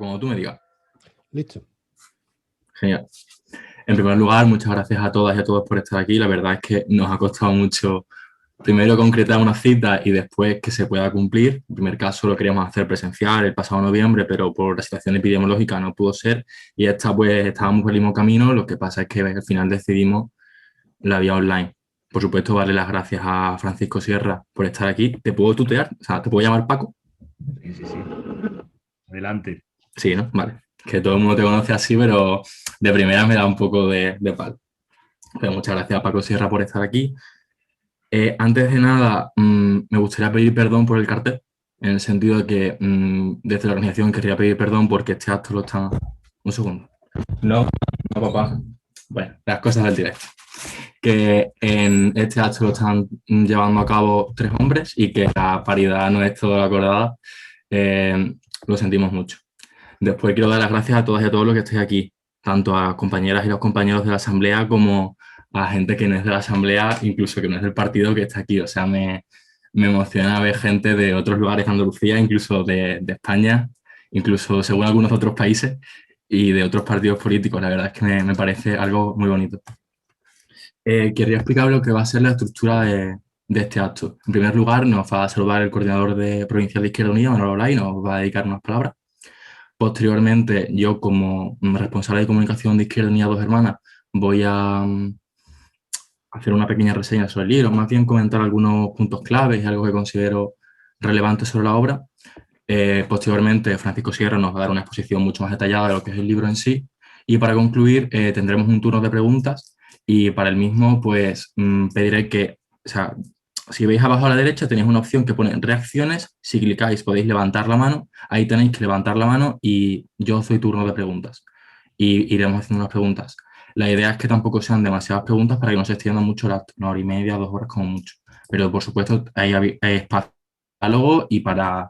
cuando tú me digas. Listo. Genial. En primer lugar, muchas gracias a todas y a todos por estar aquí. La verdad es que nos ha costado mucho, primero, concretar una cita y después que se pueda cumplir. En primer caso lo queríamos hacer presencial el pasado noviembre, pero por la situación epidemiológica no pudo ser. Y esta, pues, estábamos por el mismo camino. Lo que pasa es que al final decidimos la vía online. Por supuesto, darle las gracias a Francisco Sierra por estar aquí. ¿Te puedo tutear? O sea, ¿te puedo llamar Paco? Sí, sí, sí. Adelante. Sí, ¿no? Vale. Que todo el mundo te conoce así, pero de primera me da un poco de palo. Pero muchas gracias a Paco Sierra por estar aquí. Antes de nada, me gustaría pedir perdón por el cartel, en el sentido de que desde la organización querría pedir perdón porque este acto lo están... Un segundo. No, no, papá. Bueno, las cosas del directo. Que en este acto lo están llevando a cabo 3 hombres y que la paridad no es todo lo acordada. Lo sentimos mucho. Después quiero dar las gracias a todas y a todos los que estéis aquí, tanto a compañeras y los compañeros de la asamblea como a gente que no es de la asamblea, incluso que no es del partido que está aquí. O sea, me emociona ver gente de otros lugares de Andalucía, incluso de España, incluso según algunos otros países y de otros partidos políticos. La verdad es que me parece algo muy bonito. Querría explicar lo que va a ser la estructura de este acto. En primer lugar, nos va a saludar el coordinador de Provincial de Izquierda Unida, Manuel Olay, y nos va a dedicar unas palabras. Posteriormente, yo como responsable de comunicación de Izquierda Unida Dos Hermanas, voy a hacer una pequeña reseña sobre el libro, más bien comentar algunos puntos claves y algo que considero relevante sobre la obra. Posteriormente, Francisco Sierra nos va a dar una exposición mucho más detallada de lo que es el libro en sí. Y para concluir, tendremos un turno de preguntas y para el mismo, pues pediré que, o sea, si veis abajo a la derecha tenéis una opción que pone reacciones, si clicáis podéis levantar la mano, ahí tenéis que levantar la mano y yo os doy turno de preguntas y iremos haciendo unas preguntas. La idea es que tampoco sean demasiadas preguntas para que no se extienda mucho, una hora y media, 2 horas como mucho. Pero por supuesto hay espacio para diálogo y para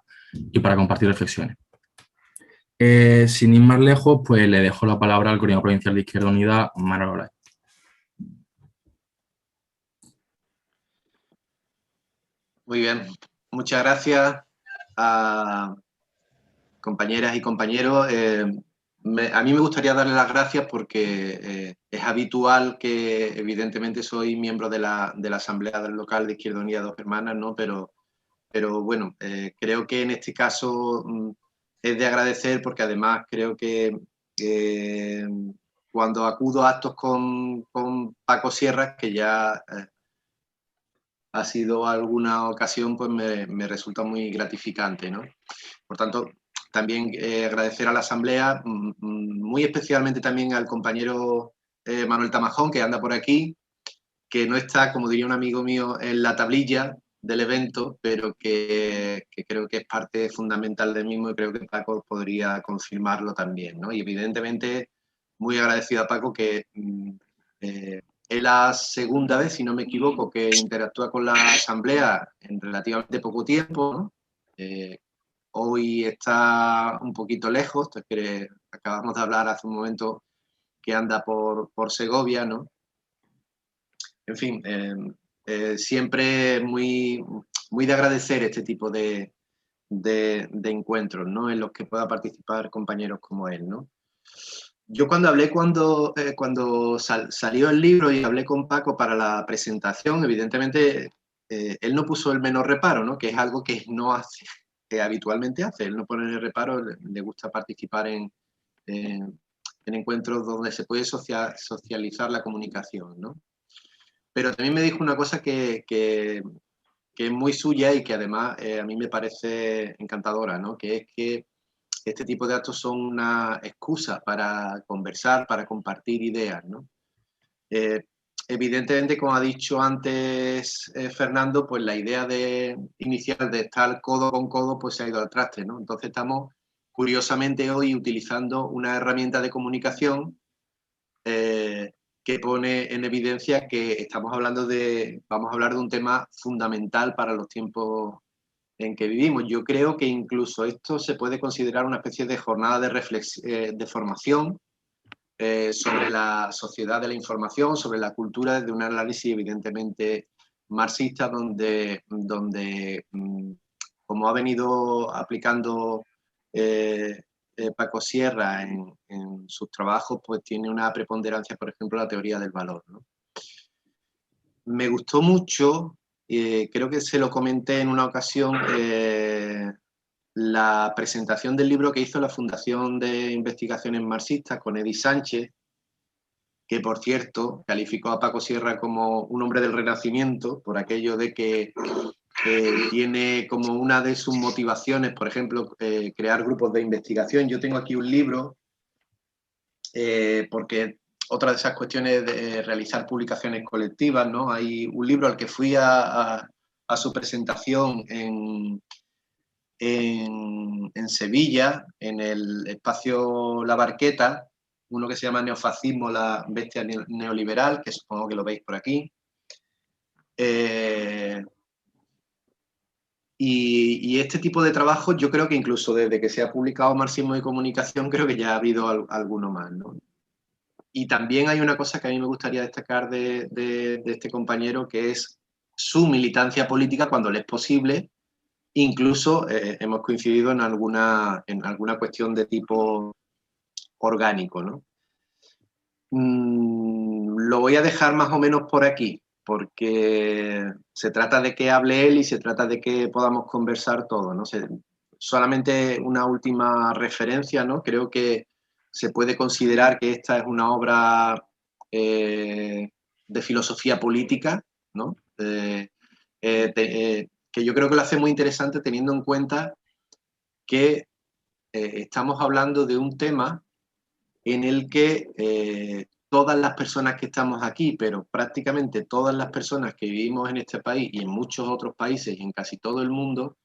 compartir reflexiones. Sin ir más lejos, pues le dejo la palabra al coordinador provincial de Izquierda Unida, Manuel Olay. Muy bien, muchas gracias a compañeras y compañeros. A mí me gustaría darles las gracias porque es habitual que evidentemente soy miembro de la Asamblea del Local de Izquierda Unida Dos Hermanas, ¿no? Pero bueno, creo que en este caso es de agradecer porque además creo que cuando acudo a actos con Paco Sierra, que ya ha sido alguna ocasión, pues me resulta muy gratificante, ¿no? Por tanto, también agradecer a la Asamblea, muy especialmente también al compañero Manuel Tamajón, que anda por aquí, que no está, como diría un amigo mío, en la tablilla del evento, pero que creo que es parte fundamental del mismo y creo que Paco podría confirmarlo también, ¿no? Y evidentemente muy agradecido a Paco que es la segunda vez, si no me equivoco, que interactúa con la Asamblea en relativamente poco tiempo, ¿no? Hoy está un poquito lejos, que acabamos de hablar hace un momento que anda por Segovia, ¿no? En fin, siempre muy de agradecer este tipo de encuentros, ¿no? En los que pueda participar compañeros como él, ¿no? Yo cuando salió el libro y hablé con Paco para la presentación, evidentemente él no puso el menor reparo, ¿no? Que es algo que no hace, que habitualmente hace. Él no pone el reparo, le gusta participar en encuentros donde se puede socializar la comunicación, ¿no? Pero también me dijo una cosa que es muy suya y que además a mí me parece encantadora, ¿no? Que es que este tipo de actos son una excusa para conversar, para compartir ideas, ¿no? Evidentemente, como ha dicho antes Fernando, pues la idea inicial de estar codo con codo pues se ha ido al traste, ¿no? Entonces estamos curiosamente hoy utilizando una herramienta de comunicación que pone en evidencia que vamos a hablar de un tema fundamental para los tiempos en que vivimos. Yo creo que incluso esto se puede considerar una especie de jornada de formación sobre la sociedad de la información, sobre la cultura, desde un análisis evidentemente marxista, donde como ha venido aplicando Paco Sierra en sus trabajos, pues tiene una preponderancia, por ejemplo, la teoría del valor, ¿no? Me gustó mucho, creo que se lo comenté en una ocasión, la presentación del libro que hizo la Fundación de Investigaciones Marxistas con Eddy Sánchez, que por cierto calificó a Paco Sierra como un hombre del Renacimiento, por aquello de que tiene como una de sus motivaciones, por ejemplo, crear grupos de investigación. Yo tengo aquí un libro, porque otra de esas cuestiones de realizar publicaciones colectivas, ¿no? Hay un libro al que fui a su presentación en Sevilla, en el espacio La Barqueta, uno que se llama Neofascismo, la bestia neoliberal, que supongo que lo veis por aquí. Y este tipo de trabajos, yo creo que incluso desde que se ha publicado Marxismo y Comunicación, creo que ya ha habido alguno más, ¿no? Y también hay una cosa que a mí me gustaría destacar de este compañero, que es su militancia política cuando le es posible. Incluso hemos coincidido en alguna cuestión de tipo orgánico, ¿no? Lo voy a dejar más o menos por aquí, porque se trata de que hable él y se trata de que podamos conversar todo, ¿no? Solamente una última referencia, ¿no? Creo que se puede considerar que esta es una obra de filosofía política, ¿no? Que yo creo que lo hace muy interesante teniendo en cuenta que estamos hablando de un tema en el que todas las personas que estamos aquí, pero prácticamente todas las personas que vivimos en este país y en muchos otros países y en casi todo el mundo,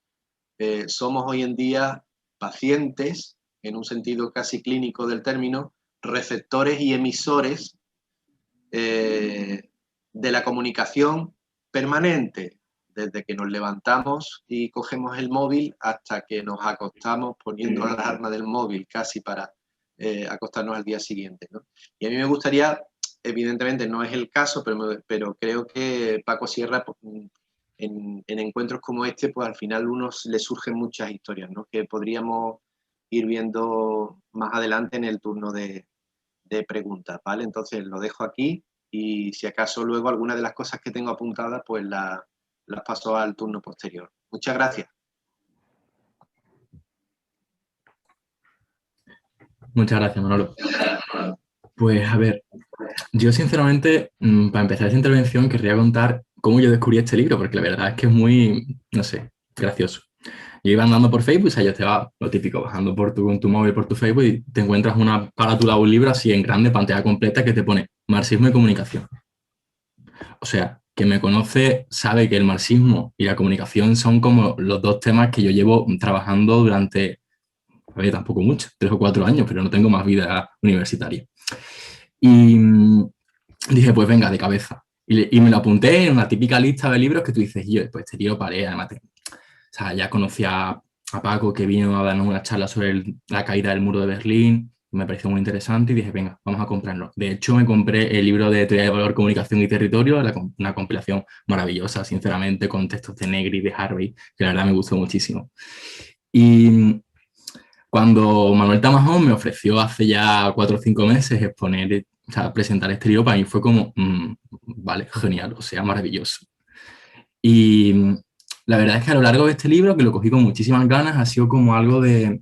somos hoy en día pacientes, en un sentido casi clínico del término, receptores y emisores de la comunicación permanente, desde que nos levantamos y cogemos el móvil hasta que nos acostamos poniendo la alarma del móvil casi para acostarnos al día siguiente, ¿no? Y a mí me gustaría, evidentemente no es el caso, pero creo que Paco Sierra, en encuentros como este, pues al final le surgen muchas historias, ¿no? Que podríamos ir viendo más adelante en el turno de preguntas, ¿vale? Entonces lo dejo aquí y si acaso luego alguna de las cosas que tengo apuntadas, pues las paso al turno posterior. Muchas gracias. Muchas gracias, Manolo. Pues a ver, yo sinceramente, para empezar esta intervención, querría contar cómo yo descubrí este libro, porque la verdad es que es muy, no sé, gracioso. Yo iba andando por Facebook, o sea, yo estaba, lo típico, bajando con tu móvil por tu Facebook y te encuentras una carátula de un libro así en grande, pantalla completa, que te pone Marxismo y Comunicación. O sea, quien me conoce sabe que el marxismo y la comunicación son como los dos temas que yo llevo trabajando durante, a ver, tampoco mucho, 3 o 4 años, pero no tengo más vida universitaria. Y dije, pues venga, de cabeza. Y me lo apunté en una típica lista de libros que tú dices, yo, pues este libro paré, además, o sea, ya conocía a Paco, que vino a darnos una charla sobre la caída del muro de Berlín, me pareció muy interesante y dije, venga, vamos a comprarlo. De hecho, me compré el libro de Teoría de Valor, Comunicación y Territorio, una compilación maravillosa, sinceramente, con textos de Negri y de Harvey, que la verdad me gustó muchísimo. Y cuando Manuel Tamajón me ofreció hace ya 4 o 5 meses exponer, o sea, presentar este libro, para mí fue como, vale, genial, o sea, maravilloso. Y la verdad es que a lo largo de este libro, que lo cogí con muchísimas ganas, ha sido como algo de...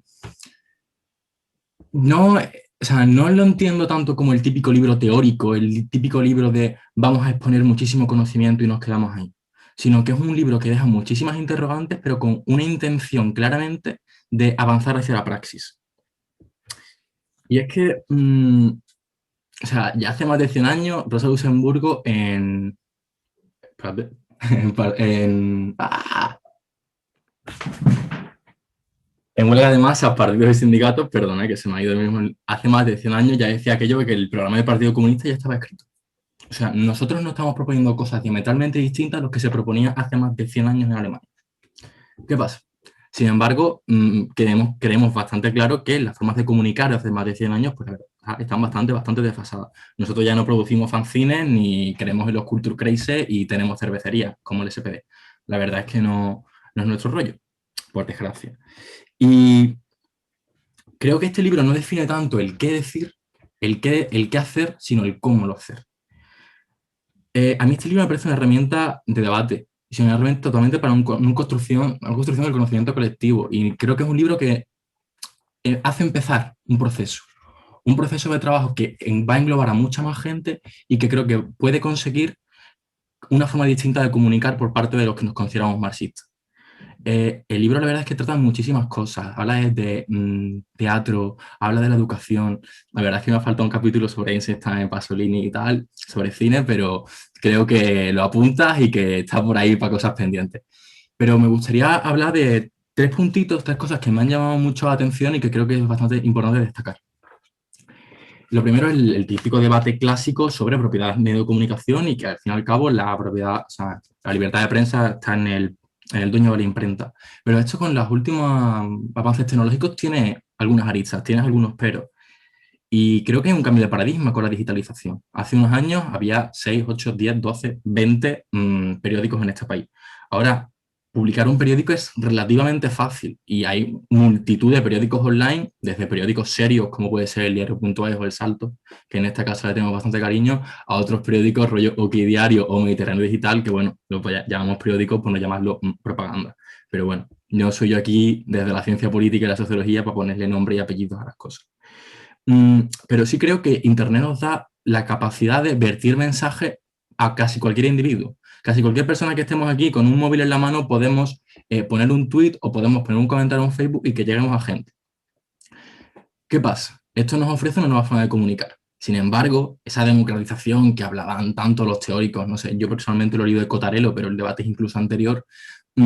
No, o sea, no lo entiendo tanto como el típico libro teórico, el típico libro de vamos a exponer muchísimo conocimiento y nos quedamos ahí, sino que es un libro que deja muchísimas interrogantes, pero con una intención claramente de avanzar hacia la praxis. Y es que, o sea, ya hace más de 100 años, Rosa Luxemburgo en huelga de masas, partidos y sindicatos, perdona que se me ha ido el mismo, hace más de 100 años ya decía aquello que el programa del Partido Comunista ya estaba escrito. O sea, nosotros no estamos proponiendo cosas diametralmente distintas a lo que se proponía hace más de 100 años en Alemania. ¿Qué pasa? Sin embargo, creemos bastante claro que las formas de comunicar hace más de 100 años pues, están bastante desfasadas. Nosotros ya no producimos fanzines ni creemos en los culture crazy y tenemos cervecerías como el SPD. La verdad es que no es nuestro rollo, por desgracia. Y creo que este libro no define tanto el qué decir, el qué hacer, sino el cómo lo hacer. A mí este libro me parece una herramienta de debate, es una herramienta totalmente para una construcción del conocimiento colectivo, y creo que es un libro que hace empezar un proceso de trabajo que va a englobar a mucha más gente y que creo que puede conseguir una forma distinta de comunicar por parte de los que nos consideramos marxistas. El libro la verdad es que trata muchísimas cosas, habla de teatro, habla de la educación, la verdad es que me ha faltado un capítulo sobre Einstein, Pasolini y tal, sobre cine, pero creo que lo apuntas y que está por ahí para cosas pendientes. Pero me gustaría hablar de tres puntitos, tres cosas que me han llamado mucho la atención y que creo que es bastante importante destacar. Lo primero es el típico debate clásico sobre propiedad de medio de comunicación y que al fin y al cabo la propiedad, o sea, la libertad de prensa está en el dueño de la imprenta. Pero esto con los últimos avances tecnológicos tiene algunas aristas, tiene algunos peros. Y creo que hay un cambio de paradigma con la digitalización. Hace unos años había 6, 8, 10, 12, 20 periódicos en este país. Ahora, publicar un periódico es relativamente fácil y hay multitud de periódicos online, desde periódicos serios como puede ser el Diario.es o El Salto, que en este caso le tenemos bastante cariño, a otros periódicos rollo Okidiario o Mediterráneo Digital, que bueno, lo llamamos periódicos por no llamarlo propaganda. Pero bueno, no soy yo aquí desde la ciencia política y la sociología para ponerle nombre y apellidos a las cosas. Pero sí creo que Internet nos da la capacidad de vertir mensajes a casi cualquier individuo. Casi cualquier persona que estemos aquí con un móvil en la mano podemos poner un tweet o podemos poner un comentario en Facebook y que lleguemos a gente. ¿Qué pasa? Esto nos ofrece una nueva forma de comunicar. Sin embargo, esa democratización que hablaban tanto los teóricos, no sé, yo personalmente lo he leído de Cotarelo, pero el debate es incluso anterior, es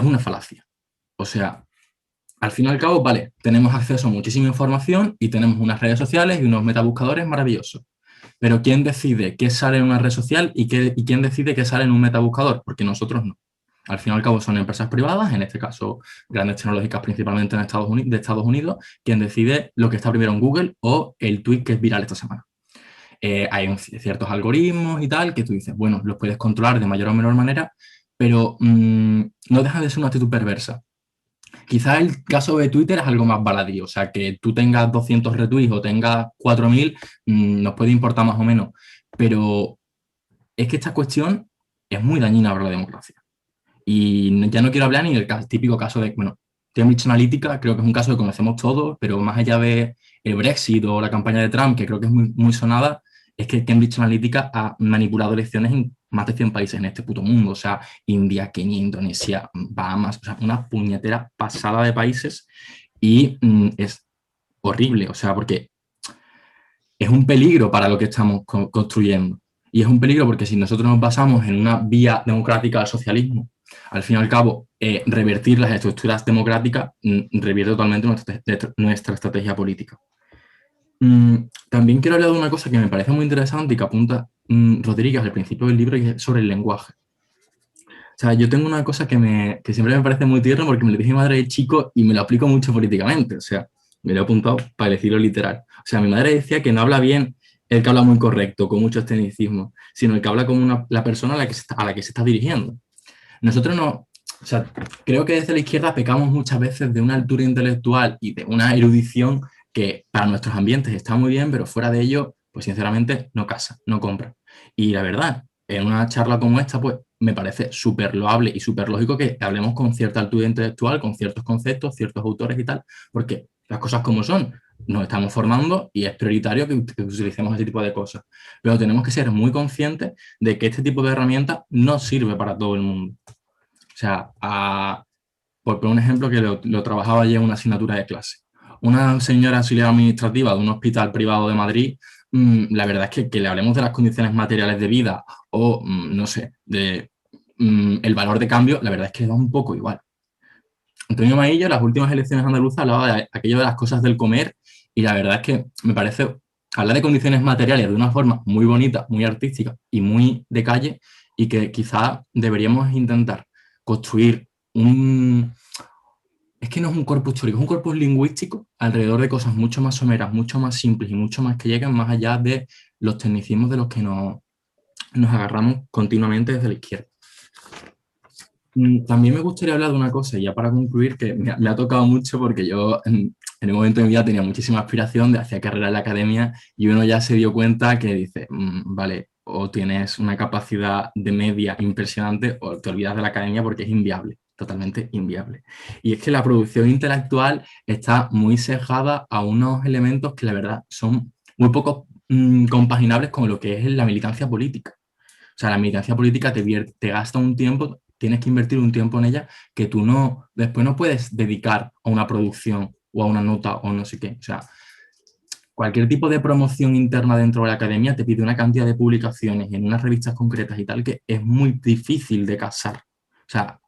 una falacia. O sea, al fin y al cabo, vale, tenemos acceso a muchísima información y tenemos unas redes sociales y unos metabuscadores maravillosos. Pero ¿quién decide qué sale en una red social y quién decide qué sale en un metabuscador? Porque nosotros no. Al fin y al cabo son empresas privadas, en este caso grandes tecnológicas principalmente de Estados Unidos, quien decide lo que está primero en Google o el tweet que es viral esta semana. Hay ciertos algoritmos y tal que tú dices, bueno, los puedes controlar de mayor o menor manera, pero no deja de ser una actitud perversa. Quizás el caso de Twitter es algo más baladí, o sea, que tú tengas 200 retweets o tengas 4.000, nos puede importar más o menos, pero es que esta cuestión es muy dañina para la democracia. Y ya no quiero hablar ni del típico caso de, bueno, Cambridge Analytica creo que es un caso que conocemos todos, pero más allá de el Brexit o la campaña de Trump, que creo que es muy, muy sonada, es que Cambridge Analytica ha manipulado elecciones en más de 100 países en este puto mundo, o sea, India, Kenia, Indonesia, Bahamas, o sea, una puñetera pasada de países y es horrible, o sea, porque es un peligro para lo que estamos construyendo. Y es un peligro porque si nosotros nos basamos en una vía democrática al socialismo, al fin y al cabo, revertir las estructuras democráticas revierte totalmente nuestra estrategia política. También quiero hablar de una cosa que me parece muy interesante y que apunta Rodríguez al principio del libro, y es sobre el lenguaje. O sea, yo tengo una cosa que siempre me parece muy tierna porque me lo dije mi madre de chico y me lo aplico mucho políticamente. O sea, me lo he apuntado para decirlo literal. O sea, mi madre decía que no habla bien el que habla muy correcto, con mucho tecnicismo, sino el que habla como la persona a la que se está dirigiendo. Nosotros no, o sea, creo que desde la izquierda pecamos muchas veces de una altura intelectual y de una erudición que para nuestros ambientes está muy bien, pero fuera de ello, pues sinceramente no casa, no compra. Y la verdad, en una charla como esta, pues me parece súper loable y súper lógico que hablemos con cierta altura intelectual, con ciertos conceptos, ciertos autores y tal, porque las cosas como son, nos estamos formando y es prioritario que utilicemos ese tipo de cosas. Pero tenemos que ser muy conscientes de que este tipo de herramientas no sirve para todo el mundo. O sea, por poner un ejemplo que lo trabajaba ayer en una asignatura de clase. Una señora auxiliar administrativa de un hospital privado de Madrid, la verdad es que le hablemos de las condiciones materiales de vida o, no sé, de el valor de cambio, la verdad es que le da un poco igual. Antonio Maillo, en las últimas elecciones andaluzas, hablaba de aquello de las cosas del comer y la verdad es que me parece hablar de condiciones materiales de una forma muy bonita, muy artística y muy de calle y que quizá deberíamos intentar construir es que no es un corpus teórico, es un corpus lingüístico alrededor de cosas mucho más someras, mucho más simples y mucho más que llegan más allá de los tecnicismos de los que nos agarramos continuamente desde la izquierda. También me gustaría hablar de una cosa, y ya para concluir, que me ha tocado mucho porque yo en un momento de mi vida tenía muchísima aspiración de hacer carrera en la academia y uno ya se dio cuenta que dice, vale, o tienes una capacidad de media impresionante o te olvidas de la academia porque es inviable, totalmente inviable. Y es que la producción intelectual está muy sesgada a unos elementos que la verdad son muy poco compaginables con lo que es la militancia política. O sea, la militancia política te gasta un tiempo, tienes que invertir un tiempo en ella que tú no, después no puedes dedicar a una producción o a una nota o no sé qué. O sea, cualquier tipo de promoción interna dentro de la academia te pide una cantidad de publicaciones en unas revistas concretas y tal que es muy difícil de casar. O sea,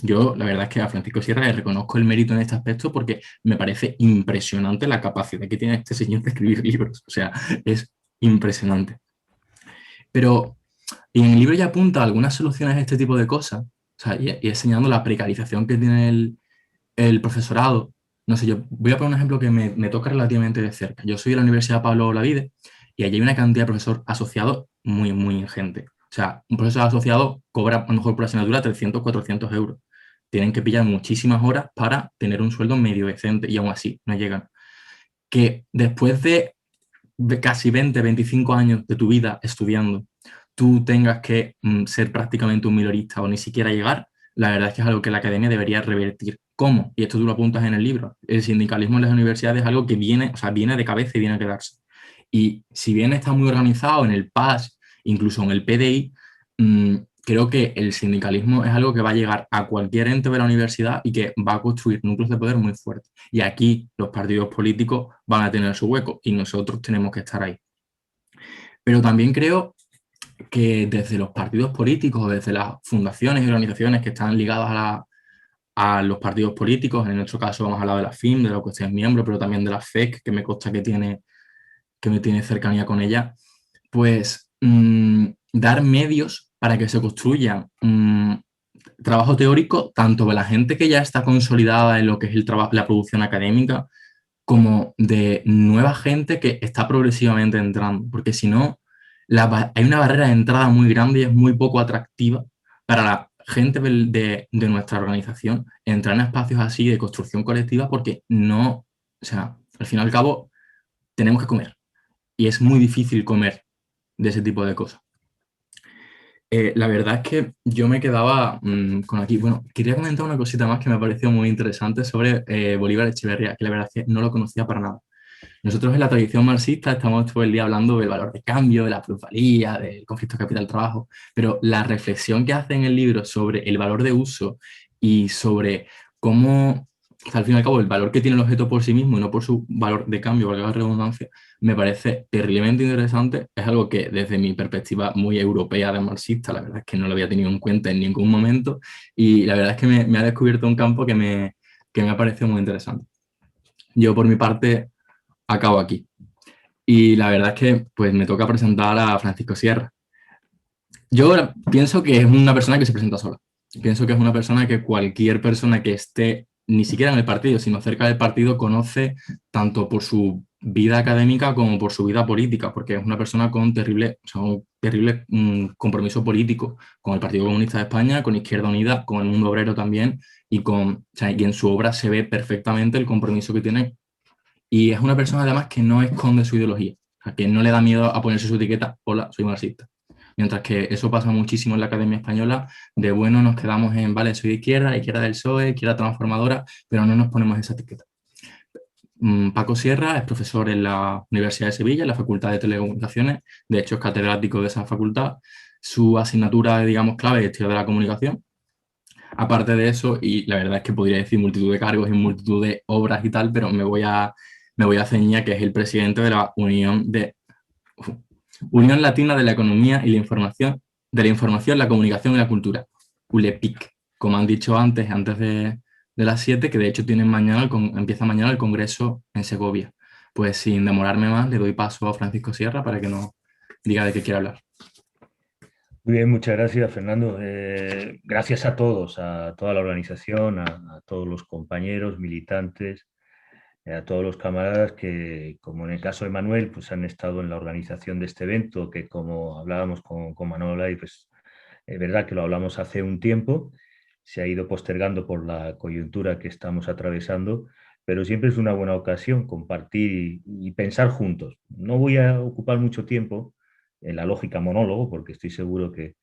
yo la verdad es que a Francisco Sierra le reconozco el mérito en este aspecto porque me parece impresionante la capacidad que tiene este señor de escribir libros. O sea, es impresionante. Pero y en el libro ya apunta algunas soluciones a este tipo de cosas, o sea, y enseñando la precarización que tiene el profesorado. No sé, yo voy a poner un ejemplo que me toca relativamente de cerca. Yo soy de la Universidad Pablo Olavide y allí hay una cantidad de profesor asociado muy, muy ingente. O sea, un profesor asociado cobra a lo mejor por asignatura 300, 400 euros. Tienen que pillar muchísimas horas para tener un sueldo medio decente y aún así no llegan. Que después de casi 20, 25 años de tu vida estudiando, tú tengas que ser prácticamente un minorista o ni siquiera llegar, la verdad es que es algo que la academia debería revertir. ¿Cómo? Y esto tú lo apuntas en el libro. El sindicalismo en las universidades es algo que viene, o sea, viene de cabeza y viene a quedarse. Y si bien está muy organizado en el PAS, incluso en el PDI, creo que el sindicalismo es algo que va a llegar a cualquier ente de la universidad y que va a construir núcleos de poder muy fuertes. Y aquí los partidos políticos van a tener su hueco y nosotros tenemos que estar ahí. Pero también creo que desde los partidos políticos, desde las fundaciones y organizaciones que están ligadas a los partidos políticos, en nuestro caso vamos a hablar de la FIM, de la que usted es miembro, pero también de la FEC, que me consta que me tiene cercanía con ella, pues dar medios para que se construyan trabajo teórico tanto de la gente que ya está consolidada en lo que es el trabajo, la producción académica, como de nueva gente que está progresivamente entrando, porque si no, hay una barrera de entrada muy grande y es muy poco atractiva para la gente de nuestra organización entrar en espacios así de construcción colectiva porque no, o sea, al fin y al cabo tenemos que comer y es muy difícil comer de ese tipo de cosas. La verdad es que yo me quedaba con aquí. Bueno, quería comentar una cosita más que me ha parecido muy interesante sobre Bolívar Echeverría, que la verdad es que no lo conocía para nada. Nosotros en la tradición marxista estamos todo el día hablando del valor de cambio, de la plusvalía, del conflicto capital-trabajo, pero la reflexión que hace en el libro sobre el valor de uso y sobre cómo, o sea, al fin y al cabo, el valor que tiene el objeto por sí mismo y no por su valor de cambio, valga la redundancia, me parece terriblemente interesante. Es algo que desde mi perspectiva muy europea de marxista, la verdad es que no lo había tenido en cuenta en ningún momento y la verdad es que me ha descubierto un campo que me ha parecido muy interesante. Yo por mi parte acabo aquí. Y la verdad es que pues me toca presentar a Francisco Sierra. Yo pienso que es una persona que se presenta sola. Pienso que es una persona que cualquier persona que esté ni siquiera en el partido, sino cerca del partido, conoce tanto por su vida académica como por su vida política, porque es una persona con terrible, o sea, un terrible compromiso político con el Partido Comunista de España, con Izquierda Unida, con el mundo obrero también, y, o sea, y en su obra se ve perfectamente el compromiso que tiene. Y es una persona además que no esconde su ideología, o sea, que no le da miedo a ponerse su etiqueta, hola, soy marxista. Mientras que eso pasa muchísimo en la Academia Española, de bueno nos quedamos en, vale, soy de izquierda, izquierda del PSOE, izquierda transformadora, pero no nos ponemos esa etiqueta. Paco Sierra es profesor en la Universidad de Sevilla, en la Facultad de Telecomunicaciones, de hecho es catedrático de esa facultad. Su asignatura, digamos, clave es Historia de la Comunicación. Aparte de eso, y la verdad es que podría decir multitud de cargos y multitud de obras y tal, pero me voy a ceñir que es el presidente de la Unión Latina de la Economía y la Información, la Comunicación y la Cultura, ULEPIC, como han dicho antes de las 7, que de hecho empieza mañana el Congreso en Segovia. Pues sin demorarme más, le doy paso a Francisco Sierra para que nos diga de qué quiere hablar. Muy bien, muchas gracias, Fernando. Gracias a todos, a toda la organización, a todos los compañeros, militantes, a todos los camaradas que, como en el caso de Manuel, pues han estado en la organización de este evento, que como hablábamos con Manuel ahí, pues es verdad que lo hablamos hace un tiempo. se ha ido postergando por la coyuntura que estamos atravesando, pero siempre es una buena ocasión compartir y pensar juntos. No voy a ocupar mucho tiempo en la lógica monólogo, porque estoy seguro que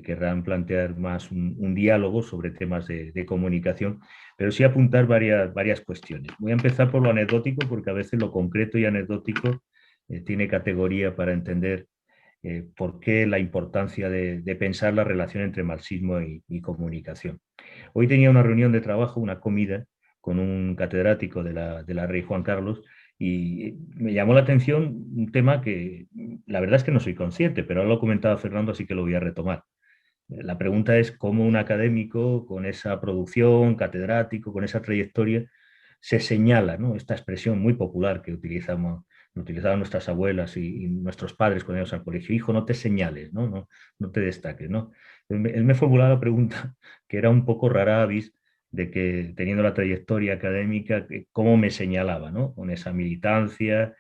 querrán plantear más un diálogo sobre temas de comunicación, pero sí apuntar varias cuestiones. Voy a empezar por lo anecdótico, porque a veces lo concreto y anecdótico tiene categoría para entender por qué la importancia de pensar la relación entre marxismo y comunicación. Hoy tenía una reunión de trabajo, una comida, con un catedrático de la Rey Juan Carlos, y me llamó la atención un tema que la verdad es que no soy consciente, pero ahora lo comentaba Fernando, así que lo voy a retomar. La pregunta es cómo un académico con esa producción, catedrático, con esa trayectoria, se señala, ¿no? Esta expresión muy popular que utilizaban nuestras abuelas y nuestros padres cuando íbamos al colegio: hijo, no te señales, ¿no? No te destaques, ¿no? Él me formulaba la pregunta, que era un poco rara avis, de que teniendo la trayectoria académica, cómo me señalaba, ¿no? Con esa militancia,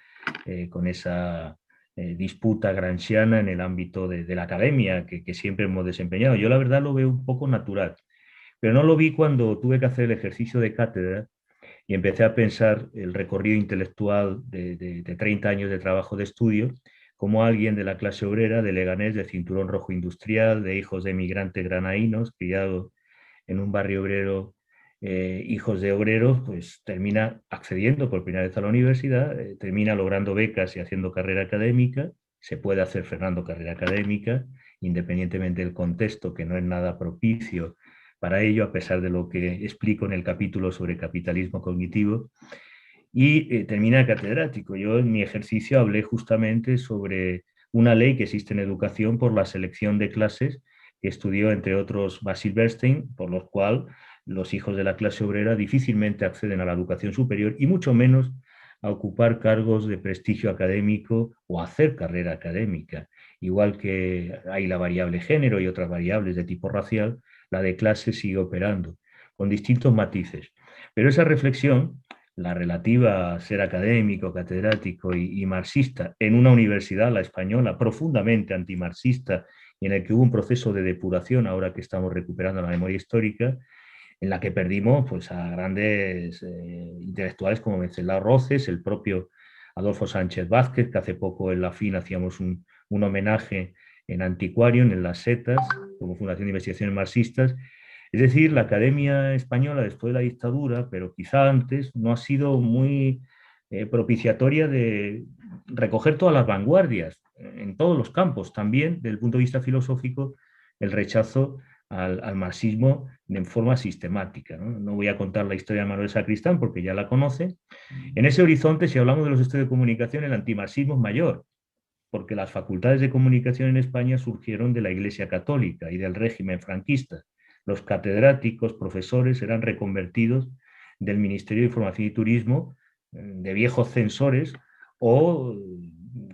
con esa disputa gramsciana en el ámbito de la academia que siempre hemos desempeñado. Yo la verdad lo veo un poco natural, pero no lo vi cuando tuve que hacer el ejercicio de cátedra y empecé a pensar el recorrido intelectual de 30 años de trabajo de estudio como alguien de la clase obrera, de Leganés, de cinturón rojo industrial, de hijos de emigrantes granaínos, criado en un barrio obrero, hijos de obreros, pues termina accediendo por primera vez a la universidad, termina logrando becas y haciendo carrera académica. Se puede hacer, Fernando, carrera académica, independientemente del contexto, que no es nada propicio para ello, a pesar de lo que explico en el capítulo sobre capitalismo cognitivo, y termina catedrático. Yo en mi ejercicio hablé justamente sobre una ley que existe en educación por la selección de clases, que estudió entre otros Basil Bernstein, por lo cual los hijos de la clase obrera difícilmente acceden a la educación superior y mucho menos a ocupar cargos de prestigio académico o a hacer carrera académica. Igual que hay la variable género y otras variables de tipo racial, la de clase sigue operando, con distintos matices. Pero esa reflexión, la relativa a ser académico, catedrático y marxista en una universidad, la española, profundamente antimarxista, y en el que hubo un proceso de depuración, ahora que estamos recuperando la memoria histórica, en la que perdimos pues, a grandes intelectuales como Wenceslao Roces, el propio Adolfo Sánchez Vázquez, que hace poco en la FIN hacíamos un homenaje en Antiquarium, en las setas, como Fundación de Investigaciones Marxistas. Es decir, la academia española después de la dictadura, pero quizá antes, no ha sido muy propiciatoria de recoger todas las vanguardias en todos los campos, también desde el punto de vista filosófico, el rechazo al marxismo de forma sistemática. No voy a contar la historia de Manuel Sacristán porque ya la conoce. En ese horizonte, si hablamos de los estudios de comunicación, el antimarxismo es mayor, porque las facultades de comunicación en España surgieron de la Iglesia Católica y del régimen franquista. Los catedráticos, profesores, eran reconvertidos del Ministerio de Información y Turismo, de viejos censores, o,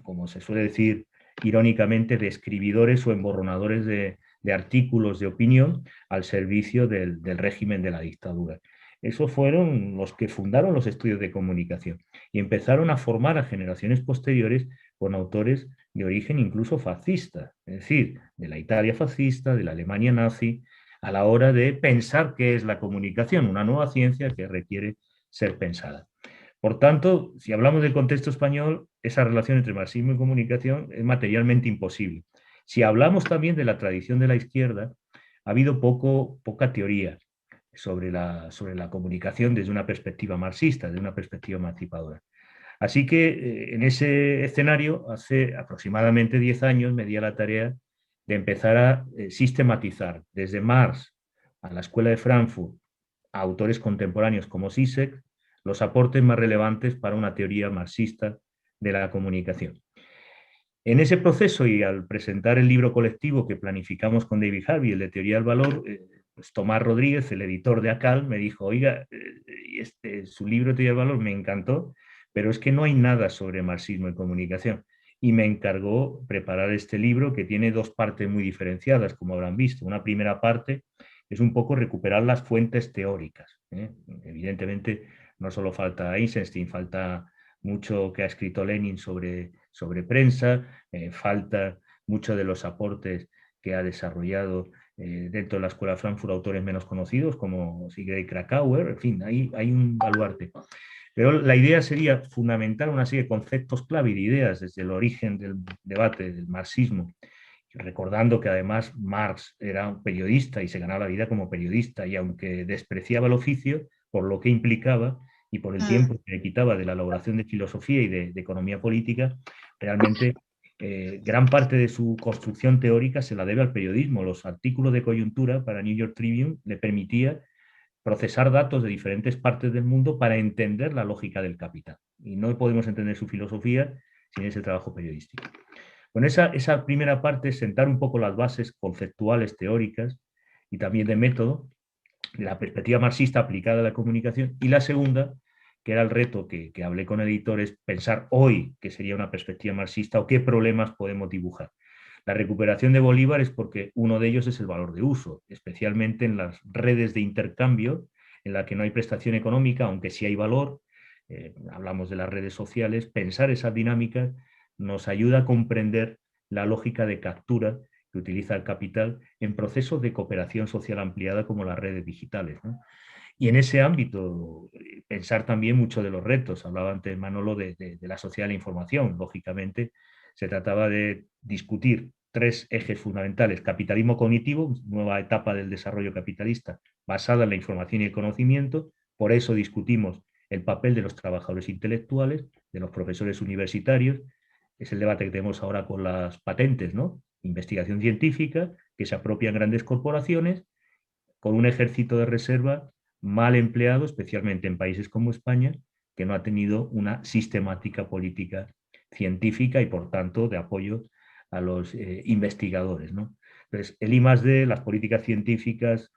como se suele decir irónicamente, de escribidores o emborronadores de artículos de opinión al servicio del régimen de la dictadura. Esos fueron los que fundaron los estudios de comunicación y empezaron a formar a generaciones posteriores con autores de origen incluso fascista, es decir, de la Italia fascista, de la Alemania nazi, a la hora de pensar qué es la comunicación, una nueva ciencia que requiere ser pensada. Por tanto, si hablamos del contexto español, esa relación entre marxismo y comunicación es materialmente imposible. Si hablamos también de la tradición de la izquierda, ha habido poca teoría sobre la comunicación desde una perspectiva marxista, desde una perspectiva emancipadora. Así que en ese escenario, hace aproximadamente 10 años, me di a la tarea de empezar a sistematizar desde Marx a la Escuela de Frankfurt, a autores contemporáneos como Zizek, los aportes más relevantes para una teoría marxista de la comunicación. En ese proceso y al presentar el libro colectivo que planificamos con David Harvey, el de Teoría del Valor, pues Tomás Rodríguez, el editor de ACAL, me dijo: oiga, su libro Teoría del Valor me encantó, pero es que no hay nada sobre marxismo y comunicación. Y me encargó preparar este libro, que tiene dos partes muy diferenciadas, como habrán visto. Una primera parte es un poco recuperar las fuentes teóricas. Evidentemente, no solo falta Eisenstein, falta mucho que ha escrito Lenin sobre prensa, falta mucho de los aportes que ha desarrollado dentro de la Escuela de Frankfurt autores menos conocidos como Sigrid Krakauer, en fin, hay un baluarte. Pero la idea sería fundamentar una serie de conceptos clave y de ideas desde el origen del debate del marxismo, recordando que además Marx era un periodista y se ganaba la vida como periodista, y aunque despreciaba el oficio por lo que implicaba y por el tiempo que le quitaba de la elaboración de filosofía y de economía política, realmente gran parte de su construcción teórica se la debe al periodismo. Los artículos de coyuntura para New York Tribune le permitía procesar datos de diferentes partes del mundo para entender la lógica del capital. Y no podemos entender su filosofía sin ese trabajo periodístico. Bueno, esa primera parte es sentar un poco las bases conceptuales, teóricas y también de método, de la perspectiva marxista aplicada a la comunicación. Y la segunda, que era el reto que hablé con editores, pensar hoy qué sería una perspectiva marxista o qué problemas podemos dibujar. La recuperación de Bolívar es porque uno de ellos es el valor de uso, especialmente en las redes de intercambio, en la que no hay prestación económica, aunque sí hay valor. Hablamos de las redes sociales. Pensar esas dinámicas nos ayuda a comprender la lógica de captura que utiliza el capital en procesos de cooperación social ampliada como las redes digitales, ¿no? Y en ese ámbito, pensar también mucho de los retos. Hablaba antes Manolo de la sociedad de la información. Lógicamente, se trataba de discutir tres ejes fundamentales: capitalismo cognitivo, nueva etapa del desarrollo capitalista basada en la información y el conocimiento. Por eso discutimos el papel de los trabajadores intelectuales, de los profesores universitarios. Es el debate que tenemos ahora con las patentes, ¿no? Investigación científica, que se apropian grandes corporaciones con un ejército de reserva mal empleado, especialmente en países como España, que no ha tenido una sistemática política científica y, por tanto, de apoyo a los investigadores, ¿no? Entonces, el I+D, las políticas científicas,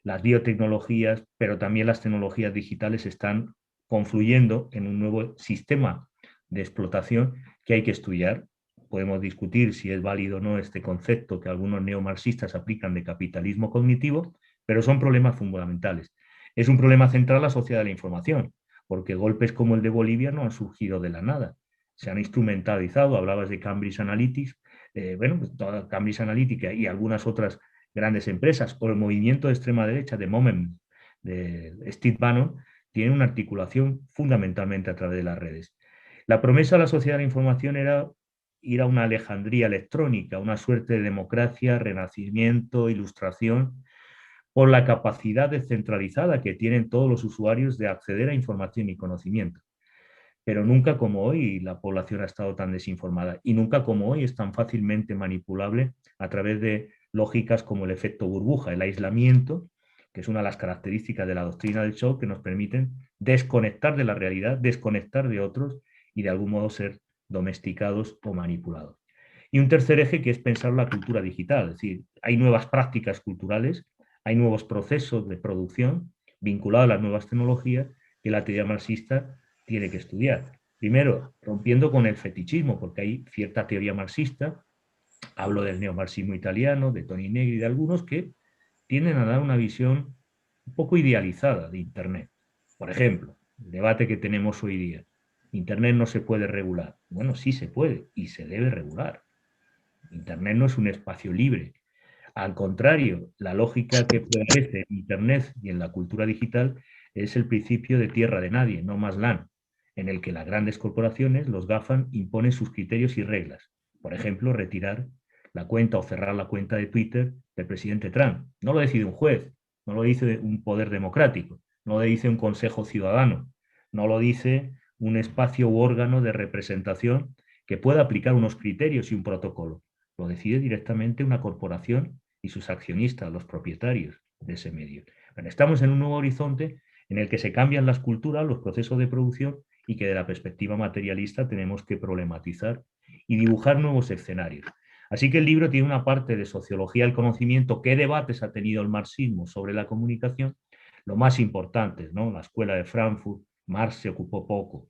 las biotecnologías, pero también las tecnologías digitales están confluyendo en un nuevo sistema de explotación que hay que estudiar. Podemos discutir si es válido o no este concepto que algunos neomarxistas aplican de capitalismo cognitivo, pero son problemas fundamentales. Es un problema central la sociedad de la información, porque golpes como el de Bolivia no han surgido de la nada, se han instrumentalizado. Hablabas de Cambridge Analytica, pues toda Cambridge Analytica y algunas otras grandes empresas, o el movimiento de extrema derecha de Moment, de Steve Bannon, tienen una articulación fundamentalmente a través de las redes. La promesa de la sociedad de la información era ir a una Alejandría electrónica, una suerte de democracia, renacimiento, ilustración, por la capacidad descentralizada que tienen todos los usuarios de acceder a información y conocimiento. Pero nunca como hoy la población ha estado tan desinformada, y nunca como hoy es tan fácilmente manipulable a través de lógicas como el efecto burbuja, el aislamiento, que es una de las características de la doctrina del shock, que nos permiten desconectar de la realidad, desconectar de otros y de algún modo ser domesticados o manipulados. Y un tercer eje, que es pensar la cultura digital, es decir, hay nuevas prácticas culturales, hay nuevos procesos de producción vinculados a las nuevas tecnologías que la teoría marxista tiene que estudiar. Primero, rompiendo con el fetichismo, porque hay cierta teoría marxista, hablo del neomarxismo italiano, de Toni Negri, de algunos que tienden a dar una visión un poco idealizada de Internet. Por ejemplo, el debate que tenemos hoy día: Internet no se puede regular. Bueno, sí se puede y se debe regular. Internet no es un espacio libre. Al contrario, la lógica que prevalece en Internet y en la cultura digital es el principio de tierra de nadie, no más land, en el que las grandes corporaciones, los GAFAM, imponen sus criterios y reglas. Por ejemplo, retirar la cuenta o cerrar la cuenta de Twitter del presidente Trump. No lo decide un juez, no lo dice un poder democrático, no lo dice un consejo ciudadano, no lo dice un espacio u órgano de representación que pueda aplicar unos criterios y un protocolo. Lo decide directamente una corporación y sus accionistas, los propietarios de ese medio. Bueno, estamos en un nuevo horizonte en el que se cambian las culturas, los procesos de producción, y que de la perspectiva materialista tenemos que problematizar y dibujar nuevos escenarios. Así que el libro tiene una parte de sociología del conocimiento, qué debates ha tenido el marxismo sobre la comunicación, lo más importante, ¿no? La escuela de Frankfurt, Marx se ocupó poco.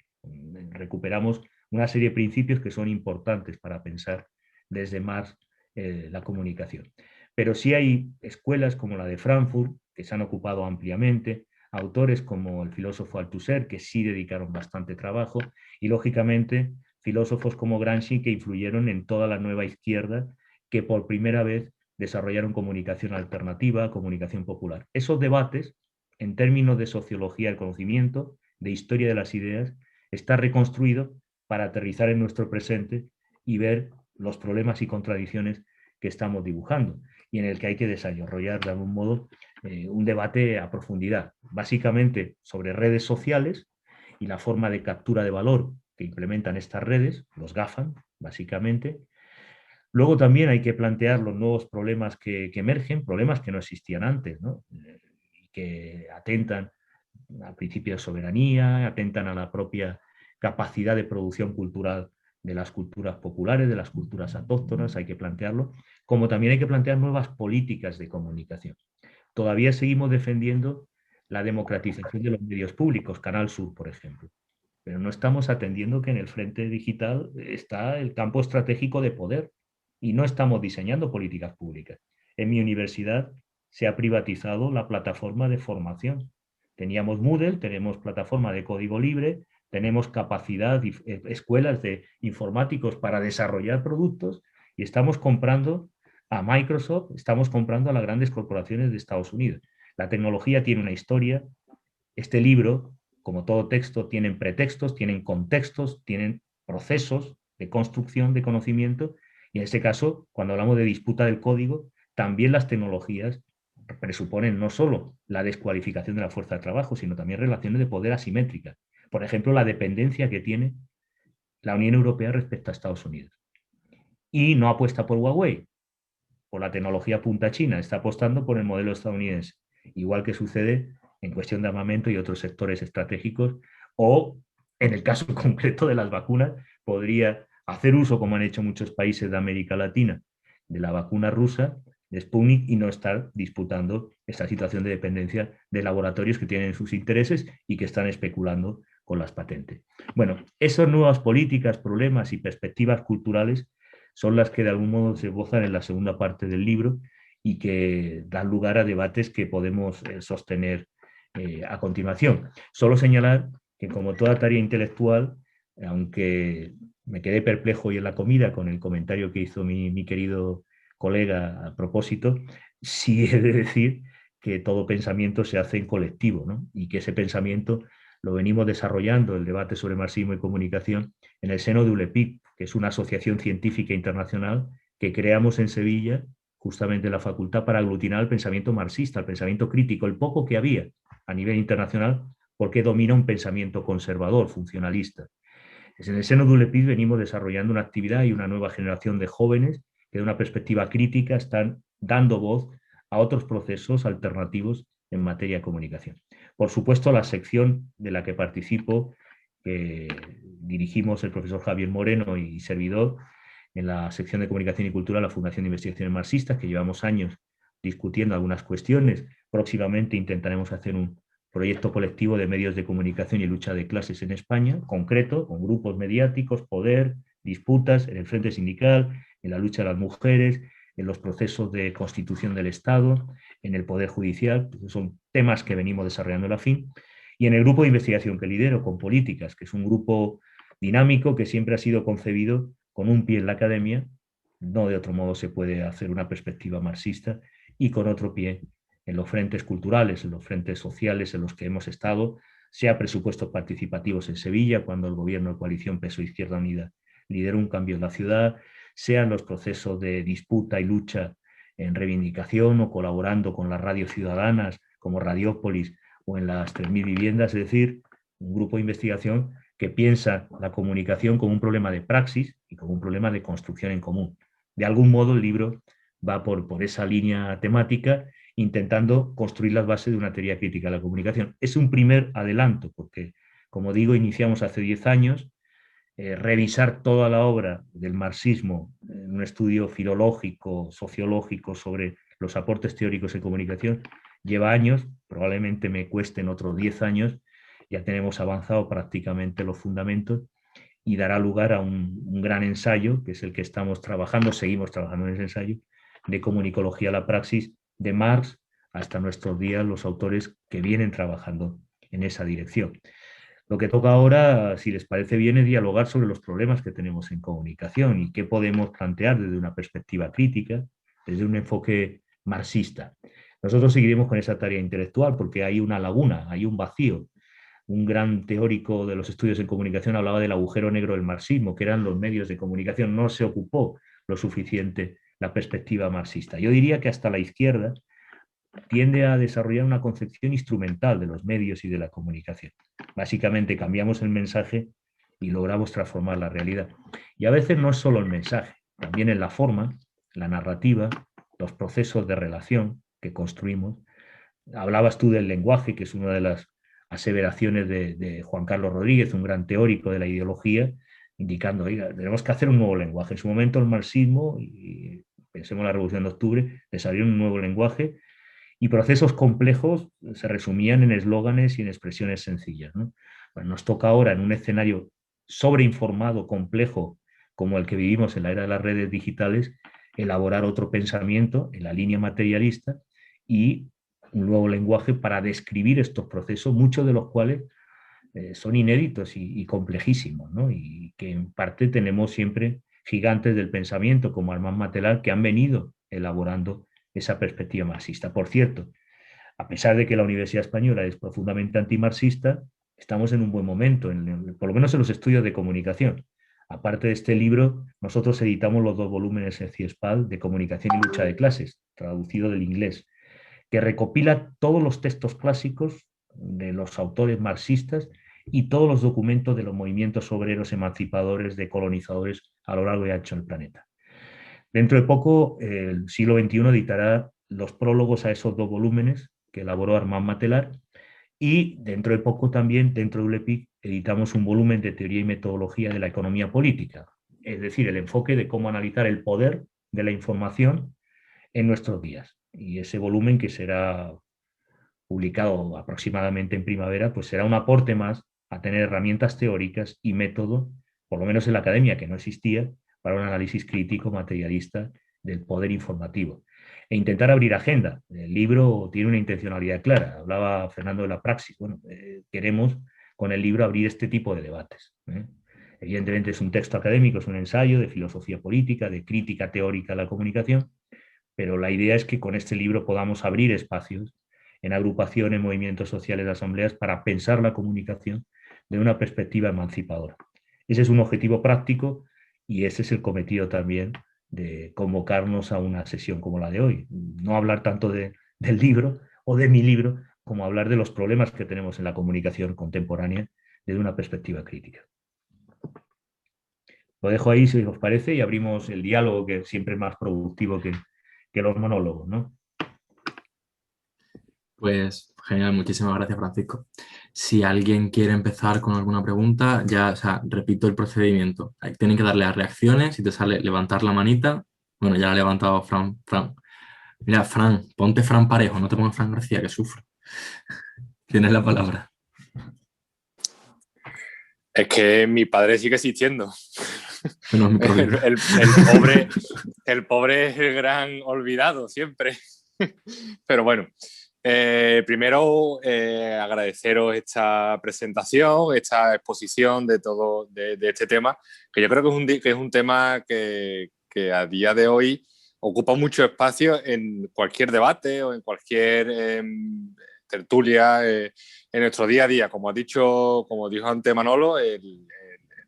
Recuperamos una serie de principios que son importantes para pensar desde Marx la comunicación. Pero sí hay escuelas como la de Frankfurt, que se han ocupado ampliamente, autores como el filósofo Althusser, que sí dedicaron bastante trabajo, y lógicamente filósofos como Gramsci, que influyeron en toda la nueva izquierda, que por primera vez desarrollaron comunicación alternativa, comunicación popular. Esos debates, en términos de sociología del conocimiento, de historia de las ideas, está reconstruido para aterrizar en nuestro presente y ver los problemas y contradicciones que estamos dibujando y en el que hay que desarrollar de algún modo un debate a profundidad, básicamente sobre redes sociales y la forma de captura de valor que implementan estas redes, los GAFAM, básicamente. Luego también hay que plantear los nuevos problemas que emergen, problemas que no existían antes, ¿no? Y que atentan al principio de soberanía, atentan a la propia capacidad de producción cultural de las culturas populares, de las culturas autóctonas, hay que plantearlo, como también hay que plantear nuevas políticas de comunicación. Todavía seguimos defendiendo la democratización de los medios públicos, Canal Sur, por ejemplo, pero no estamos atendiendo que en el frente digital está el campo estratégico de poder y no estamos diseñando políticas públicas. En mi universidad se ha privatizado la plataforma de formación. Teníamos Moodle, tenemos plataforma de código libre, tenemos capacidad, escuelas de informáticos para desarrollar productos y estamos comprando a Microsoft, estamos comprando a las grandes corporaciones de Estados Unidos. La tecnología tiene una historia. Este libro, como todo texto, tienen pretextos, tienen contextos, tienen procesos de construcción de conocimiento y en este caso, cuando hablamos de disputa del código, también las tecnologías presuponen no solo la descualificación de la fuerza de trabajo, sino también relaciones de poder asimétricas. Por ejemplo, la dependencia que tiene la Unión Europea respecto a Estados Unidos. Y no apuesta por Huawei, por la tecnología punta china, está apostando por el modelo estadounidense, igual que sucede en cuestión de armamento y otros sectores estratégicos, o en el caso concreto de las vacunas, podría hacer uso, como han hecho muchos países de América Latina, de la vacuna rusa, de Sputnik, y no estar disputando esta situación de dependencia de laboratorios que tienen sus intereses y que están especulando con las patentes. Bueno, esas nuevas políticas, problemas y perspectivas culturales son las que de algún modo se esbozan en la segunda parte del libro y que dan lugar a debates que podemos sostener a continuación. Solo señalar que, como toda tarea intelectual, aunque me quedé perplejo hoy en la comida con el comentario que hizo mi querido colega a propósito, sí he de decir que todo pensamiento se hace en colectivo, ¿no? Y que ese pensamiento lo venimos desarrollando, el debate sobre marxismo y comunicación, en el seno de ULEPIC, que es una asociación científica internacional que creamos en Sevilla, justamente en la facultad, para aglutinar el pensamiento marxista, el pensamiento crítico, el poco que había a nivel internacional, porque domina un pensamiento conservador, funcionalista. En el seno de ULEPIC venimos desarrollando una actividad y una nueva generación de jóvenes que de una perspectiva crítica están dando voz a otros procesos alternativos en materia de comunicación. Por supuesto, la sección de la que participo, que dirigimos el profesor Javier Moreno y servidor, en la sección de Comunicación y Cultura de la Fundación de Investigaciones Marxistas, que llevamos años discutiendo algunas cuestiones. Próximamente intentaremos hacer un proyecto colectivo de medios de comunicación y lucha de clases en España, concreto, con grupos mediáticos, poder, disputas en el frente sindical, en la lucha de las mujeres, en los procesos de constitución del Estado, en el Poder Judicial. Son temas que venimos desarrollando en la FIN. Y en el grupo de investigación que lidero, con políticas, que es un grupo dinámico que siempre ha sido concebido con un pie en la academia, no de otro modo se puede hacer una perspectiva marxista, y con otro pie en los frentes culturales, en los frentes sociales en los que hemos estado, sea presupuestos participativos en Sevilla, cuando el gobierno de coalición PSOE-Izquierda Unida lideró un cambio en la ciudad, sean los procesos de disputa y lucha en reivindicación o colaborando con las radios ciudadanas como Radiópolis o en las 3.000 viviendas, es decir, un grupo de investigación que piensa la comunicación como un problema de praxis y como un problema de construcción en común. De algún modo el libro va por esa línea temática, intentando construir las bases de una teoría crítica de la comunicación. Es un primer adelanto, porque, como digo, iniciamos hace 10 años, revisar toda la obra del marxismo en un estudio filológico, sociológico sobre los aportes teóricos en comunicación, lleva años, probablemente me cuesten otros 10 años, ya tenemos avanzado prácticamente los fundamentos y dará lugar a un gran ensayo, que es el que estamos trabajando, seguimos trabajando en ese ensayo, de comunicología a la praxis, de Marx hasta nuestros días, los autores que vienen trabajando en esa dirección. Lo que toca ahora, si les parece bien, es dialogar sobre los problemas que tenemos en comunicación y qué podemos plantear desde una perspectiva crítica, desde un enfoque marxista. Nosotros seguiremos con esa tarea intelectual porque hay una laguna, hay un vacío. Un gran teórico de los estudios en comunicación hablaba del agujero negro del marxismo, que eran los medios de comunicación. No se ocupó lo suficiente la perspectiva marxista. Yo diría que hasta la izquierda tiende a desarrollar una concepción instrumental de los medios y de la comunicación. Básicamente cambiamos el mensaje y logramos transformar la realidad. Y a veces no es solo el mensaje, también en la forma, la narrativa, los procesos de relación que construimos. Hablabas tú del lenguaje, que es una de las aseveraciones de Juan Carlos Rodríguez, un gran teórico de la ideología, indicando, oiga, tenemos que hacer un nuevo lenguaje. En su momento el marxismo, y pensemos en la Revolución de Octubre, desarrolló un nuevo lenguaje y procesos complejos se resumían en eslóganes y en expresiones sencillas, ¿no? Bueno, nos toca ahora en un escenario sobreinformado, complejo, como el que vivimos en la era de las redes digitales, elaborar otro pensamiento en la línea materialista y un nuevo lenguaje para describir estos procesos, muchos de los cuales son inéditos y complejísimos, ¿no? Y que en parte tenemos siempre gigantes del pensamiento como Armand Matelar que han venido elaborando esa perspectiva marxista. Por cierto, a pesar de que la Universidad Española es profundamente antimarxista, estamos en un buen momento, por lo menos en los estudios de comunicación. Aparte de este libro, nosotros editamos los 2 volúmenes en CIESPAL de Comunicación y Lucha de Clases, traducido del inglés, que recopila todos los textos clásicos de los autores marxistas y todos los documentos de los movimientos obreros emancipadores de colonizadores a lo largo y ancho del planeta. Dentro de poco, el siglo XXI editará los prólogos a esos 2 volúmenes que elaboró Armand Matelar y dentro de poco también, dentro de ULEPIC, editamos un volumen de teoría y metodología de la economía política, es decir, el enfoque de cómo analizar el poder de la información en nuestros días. Y ese volumen, que será publicado aproximadamente en primavera, pues será un aporte más a tener herramientas teóricas y método, por lo menos en la academia, que no existía, para un análisis crítico materialista del poder informativo. E intentar abrir agenda. El libro tiene una intencionalidad clara. Hablaba Fernando de la praxis. Bueno, queremos con el libro abrir este tipo de debates. Evidentemente es un texto académico, es un ensayo de filosofía política, de crítica teórica a la comunicación, pero la idea es que con este libro podamos abrir espacios en agrupaciones, movimientos sociales, asambleas, para pensar la comunicación de una perspectiva emancipadora. Ese es un objetivo práctico y ese es el cometido también de convocarnos a una sesión como la de hoy. No hablar tanto del libro o de mi libro, como hablar de los problemas que tenemos en la comunicación contemporánea desde una perspectiva crítica. Lo dejo ahí, si os parece, y abrimos el diálogo, que siempre es más productivo que los monólogos, ¿no? Pues genial, muchísimas gracias, Francisco. Si alguien quiere empezar con alguna pregunta, ya, o sea, repito el procedimiento. Tienen que darle a reacciones, si te sale levantar la manita. Bueno, ya la ha levantado Fran. Mira, Fran, ponte Fran Parejo, no te pongas Fran García, que sufro. Tienes la palabra. Es que mi padre sigue existiendo. No es mi problema. El pobre es el gran olvidado siempre. Pero bueno, primero agradeceros esta presentación, esta exposición de todo de este tema, que yo creo que es un tema que a día de hoy ocupa mucho espacio en cualquier debate o en cualquier tertulia en nuestro día a día. Como dijo antes Manolo,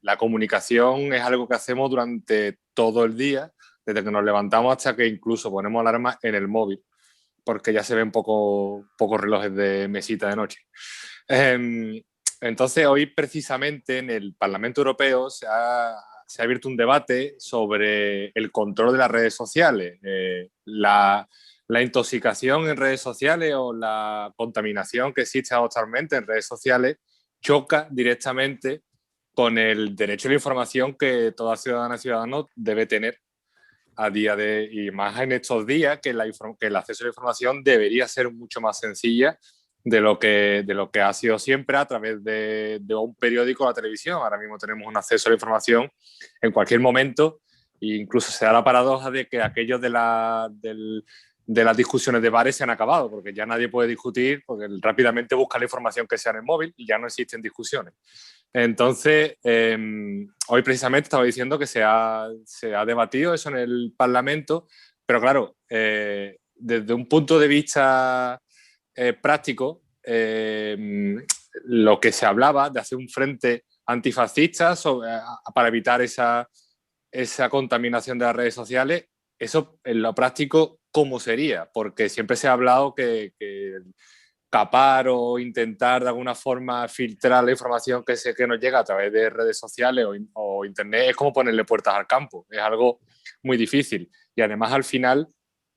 la comunicación es algo que hacemos durante todo el día, desde que nos levantamos hasta que incluso ponemos alarma en el móvil, porque ya se ven pocos relojes de mesita de noche. Entonces, hoy precisamente en el Parlamento Europeo se ha abierto un debate sobre el control de las redes sociales, la intoxicación en redes sociales o la contaminación que existe actualmente en redes sociales choca directamente con el derecho a la información que toda ciudadana y ciudadano debe tener a día de, y más en estos días, que el acceso a la información debería ser mucho más sencilla de lo que ha sido siempre a través de un periódico o la televisión. Ahora mismo tenemos un acceso a la información en cualquier momento e incluso se da la paradoja de que aquellos de las discusiones de bares se han acabado, porque ya nadie puede discutir, porque rápidamente busca la información que sea en el móvil y ya no existen discusiones. Entonces, hoy precisamente estaba diciendo que se ha debatido eso en el Parlamento, Pero claro, desde un punto de vista práctico, lo que se hablaba de hacer un frente antifascista para evitar esa contaminación de las redes sociales, eso en lo práctico, ¿cómo sería? Porque siempre se ha hablado que capar o intentar de alguna forma filtrar la información que nos llega a través de redes sociales o internet es como ponerle puertas al campo, es algo muy difícil. Y además al final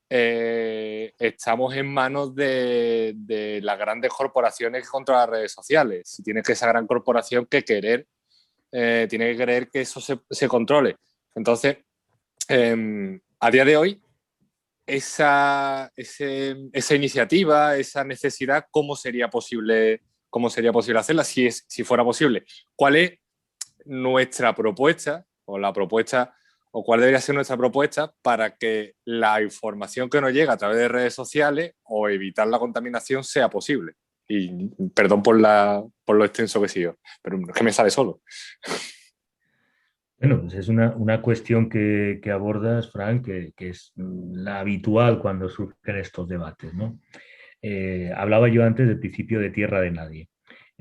estamos en manos de las grandes corporaciones que controlan las redes sociales. Si tiene que esa gran corporación que querer, tiene que querer que eso se controle. Entonces, a día de hoy, esa iniciativa, esa necesidad, ¿cómo sería posible hacerla si fuera posible? ¿Cuál es nuestra propuesta o la propuesta o cuál debería ser nuestra propuesta para que la información que nos llega a través de redes sociales o evitar la contaminación sea posible? Y perdón por lo extenso que sigo, pero es que me sale solo. Bueno, pues es una cuestión que abordas, Frank, que es la habitual cuando surgen estos debates, ¿no? Hablaba yo antes del principio de tierra de nadie.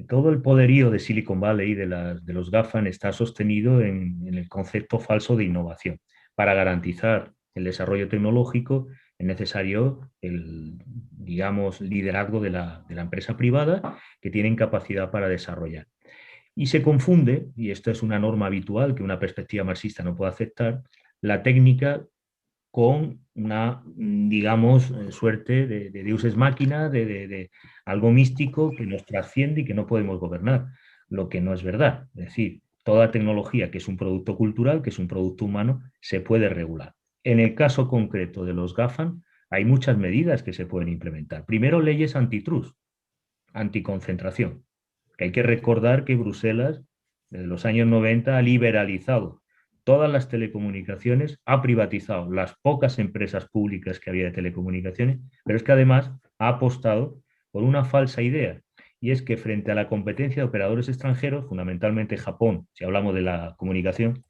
Todo el poderío de Silicon Valley y de los GAFAM está sostenido en el concepto falso de innovación. Para garantizar el desarrollo tecnológico es necesario el, digamos, liderazgo de la empresa privada que tienen capacidad para desarrollar. Y se confunde, y esto es una norma habitual que una perspectiva marxista no puede aceptar, la técnica con una, digamos, suerte de deus ex machina, de algo místico que nos trasciende y que no podemos gobernar, lo que no es verdad. Es decir, toda tecnología que es un producto cultural, que es un producto humano, se puede regular. En el caso concreto de los GAFAM, hay muchas medidas que se pueden implementar. Primero, leyes antitrust, anticoncentración. Hay que recordar que Bruselas, desde los años 90, ha liberalizado todas las telecomunicaciones, ha privatizado las pocas empresas públicas que había de telecomunicaciones, pero es que además ha apostado por una falsa idea, y es que frente a la competencia de operadores extranjeros, fundamentalmente Japón, si hablamos de la comunicación,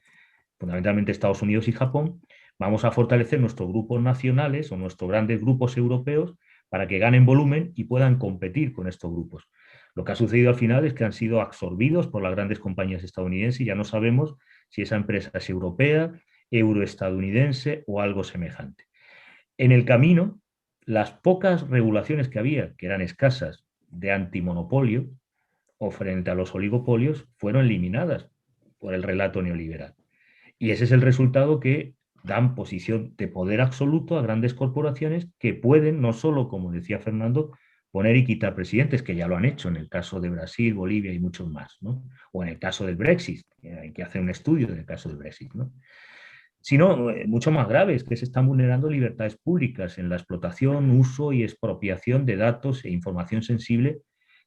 fundamentalmente Estados Unidos y Japón, vamos a fortalecer nuestros grupos nacionales o nuestros grandes grupos europeos para que ganen volumen y puedan competir con estos grupos. Lo que ha sucedido al final es que han sido absorbidos por las grandes compañías estadounidenses y ya no sabemos si esa empresa es europea, euroestadounidense o algo semejante. En el camino, las pocas regulaciones que había, que eran escasas, de antimonopolio o frente a los oligopolios, fueron eliminadas por el relato neoliberal. Y ese es el resultado que dan posición de poder absoluto a grandes corporaciones que pueden, no solo, como decía Fernando, poner y quitar presidentes, que ya lo han hecho en el caso de Brasil, Bolivia y muchos más, ¿no? O en el caso del Brexit, que hay que hacer un estudio del caso del Brexit, ¿no? Sino, mucho más grave, es que se están vulnerando libertades públicas en la explotación, uso y expropiación de datos e información sensible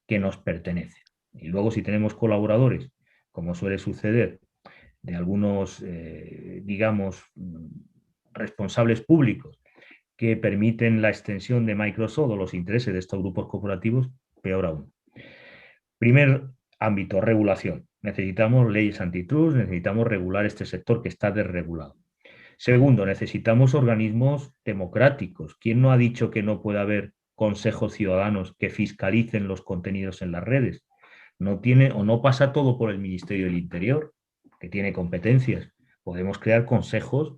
que nos pertenece. Y luego, si tenemos colaboradores, como suele suceder, de algunos, digamos, responsables públicos que permiten la extensión de Microsoft o los intereses de estos grupos corporativos, peor aún. Primer ámbito, regulación. Necesitamos leyes antitrust, necesitamos regular este sector que está desregulado. Segundo, necesitamos organismos democráticos. ¿Quién no ha dicho que no puede haber consejos ciudadanos que fiscalicen los contenidos en las redes? No tiene o no pasa todo por el Ministerio del Interior, que tiene competencias. Podemos crear consejos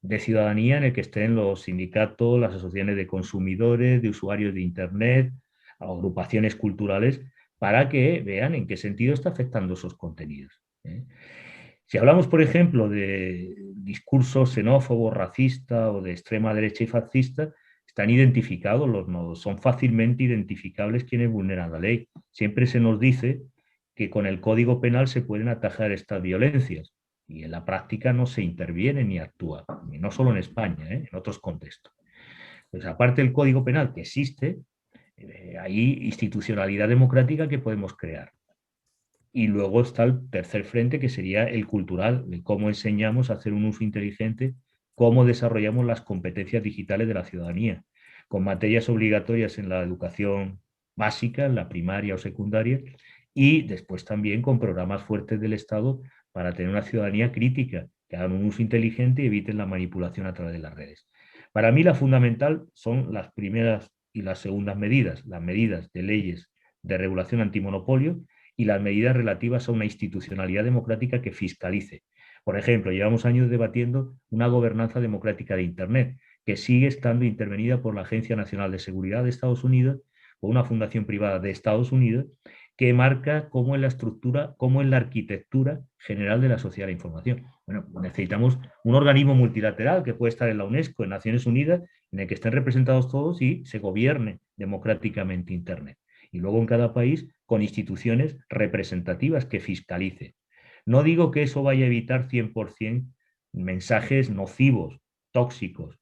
de ciudadanía en el que estén los sindicatos, las asociaciones de consumidores, de usuarios de Internet, agrupaciones culturales, para que vean en qué sentido está afectando esos contenidos. Si hablamos, por ejemplo, de discurso xenófobo, racista o de extrema derecha y fascista, están identificados los nodos, son fácilmente identificables quienes vulneran la ley. Siempre se nos dice que con el Código Penal se pueden atajar estas violencias y en la práctica no se interviene ni actúa, y no solo en España, en otros contextos. Pues aparte del Código Penal que existe, hay institucionalidad democrática que podemos crear. Y luego está el tercer frente, que sería el cultural, de cómo enseñamos a hacer un uso inteligente, cómo desarrollamos las competencias digitales de la ciudadanía, con materias obligatorias en la educación básica, en la primaria o secundaria, y después también con programas fuertes del Estado para tener una ciudadanía crítica, que hagan un uso inteligente y eviten la manipulación a través de las redes. Para mí la fundamental son las primeras y las segundas medidas, las medidas de leyes de regulación antimonopolio y las medidas relativas a una institucionalidad democrática que fiscalice. Por ejemplo, llevamos años debatiendo una gobernanza democrática de Internet, que sigue estando intervenida por la Agencia Nacional de Seguridad de Estados Unidos o una fundación privada de Estados Unidos, que marca cómo es la estructura, cómo es la arquitectura general de la sociedad de la información. Bueno, necesitamos un organismo multilateral que puede estar en la UNESCO, en Naciones Unidas, en el que estén representados todos y se gobierne democráticamente Internet. Y luego en cada país con instituciones representativas que fiscalicen. No digo que eso vaya a evitar 100% mensajes nocivos, tóxicos,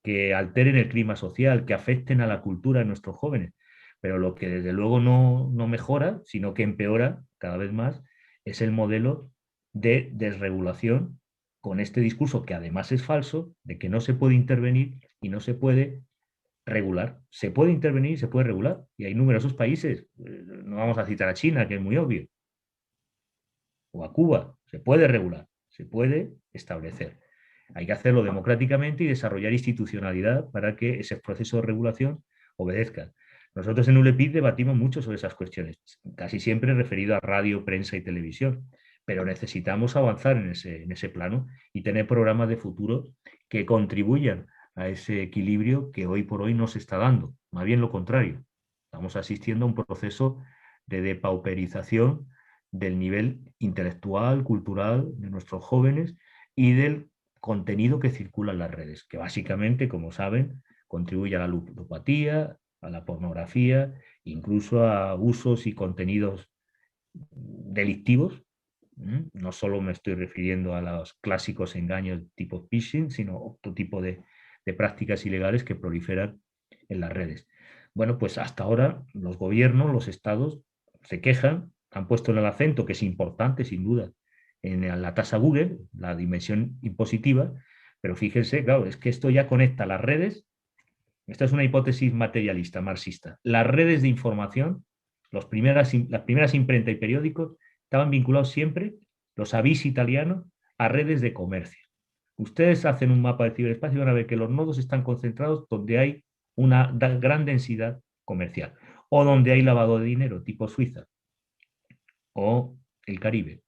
que alteren el clima social, que afecten a la cultura de nuestros jóvenes. Pero lo que desde luego no mejora, sino que empeora cada vez más, es el modelo de desregulación con este discurso, que además es falso, de que no se puede intervenir y no se puede regular. Se puede intervenir y se puede regular. Y hay numerosos países, no vamos a citar a China, que es muy obvio, o a Cuba, se puede regular, se puede establecer. Hay que hacerlo democráticamente y desarrollar institucionalidad para que ese proceso de regulación obedezca. Nosotros en ULEPID debatimos mucho sobre esas cuestiones, casi siempre referido a radio, prensa y televisión, pero necesitamos avanzar en ese plano y tener programas de futuro que contribuyan a ese equilibrio que hoy por hoy no se está dando, más bien lo contrario. Estamos asistiendo a un proceso de depauperización del nivel intelectual, cultural de nuestros jóvenes y del contenido que circula en las redes, que básicamente, como saben, contribuye a la ludopatía, a la pornografía, incluso a usos y contenidos delictivos. No solo me estoy refiriendo a los clásicos engaños tipo phishing, sino otro tipo de prácticas ilegales que proliferan en las redes. Bueno, pues hasta ahora los gobiernos, los estados, se quejan, han puesto el acento, que es importante sin duda, en la tasa Google, la dimensión impositiva, pero fíjense, claro, es que esto ya conecta las redes. Esta es una hipótesis materialista, marxista. Las redes de información, las primeras imprentas y periódicos, estaban vinculados siempre, los avis italianos, a redes de comercio. Ustedes hacen un mapa del ciberespacio y van a ver que los nodos están concentrados donde hay una gran densidad comercial o donde hay lavado de dinero tipo Suiza o el Caribe,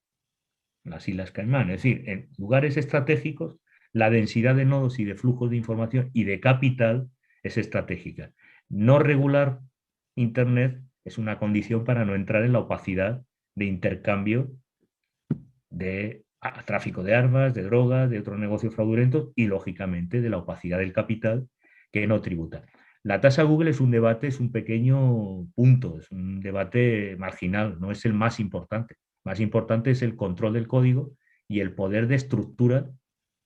las Islas Caimán. Es decir, en lugares estratégicos la densidad de nodos y de flujos de información y de capital es estratégica. No regular Internet es una condición para no entrar en la opacidad de intercambio de tráfico de armas, de drogas, de otros negocios fraudulentos y, lógicamente, de la opacidad del capital que no tributa. La tasa Google es un debate, es un pequeño punto, es un debate marginal, no es el más importante. Más importante es el control del código y el poder de estructura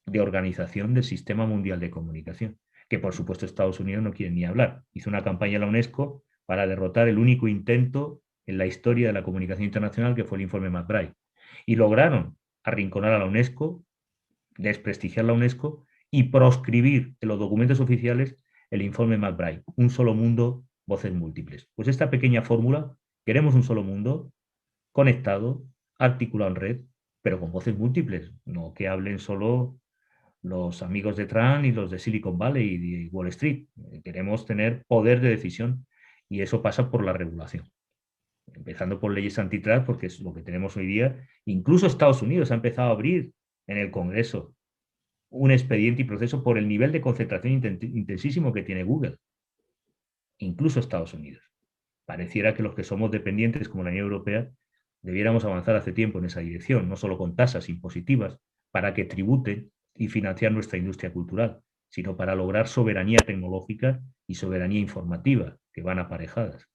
de organización del sistema mundial de comunicación, que por supuesto Estados Unidos no quiere ni hablar. Hizo una campaña en la UNESCO para derrotar el único intento en la historia de la comunicación internacional, que fue el informe McBride. Y lograron arrinconar a la UNESCO, desprestigiar la UNESCO y proscribir en los documentos oficiales el informe McBride, un solo mundo, voces múltiples. Pues esta pequeña fórmula, queremos un solo mundo, conectado, articulado en red, pero con voces múltiples, no que hablen solo los amigos de Trump y los de Silicon Valley y de Wall Street. Queremos tener poder de decisión y eso pasa por la regulación. Empezando por leyes antitrust, porque es lo que tenemos hoy día. Incluso Estados Unidos ha empezado a abrir en el Congreso un expediente y proceso por el nivel de concentración intensísimo que tiene Google. Incluso Estados Unidos. Pareciera que los que somos dependientes, como la Unión Europea, debiéramos avanzar hace tiempo en esa dirección, no solo con tasas impositivas para que tributen y financiar nuestra industria cultural, sino para lograr soberanía tecnológica y soberanía informativa, que van aparejadas.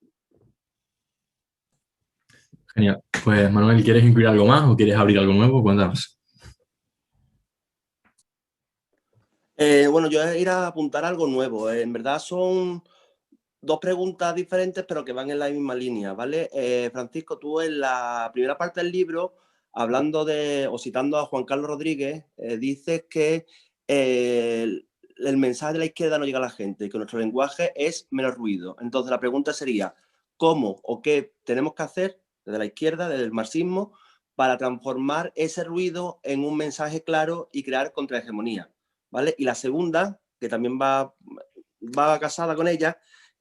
Genial. Pues Manuel, ¿quieres incluir algo más o quieres abrir algo nuevo? Cuéntanos. Bueno, yo voy a ir a apuntar algo nuevo. En verdad son dos preguntas diferentes, pero que van en la misma línea, ¿vale? Francisco, tú en la primera parte del libro, hablando de, o citando a Juan Carlos Rodríguez, dices que el mensaje de la izquierda no llega a la gente, que nuestro lenguaje es menos ruido. Entonces la pregunta sería, ¿cómo o qué tenemos que hacer desde la izquierda, desde el marxismo, para transformar ese ruido en un mensaje claro y crear contrahegemonía? ¿Vale? Y la segunda, que también va casada con ella,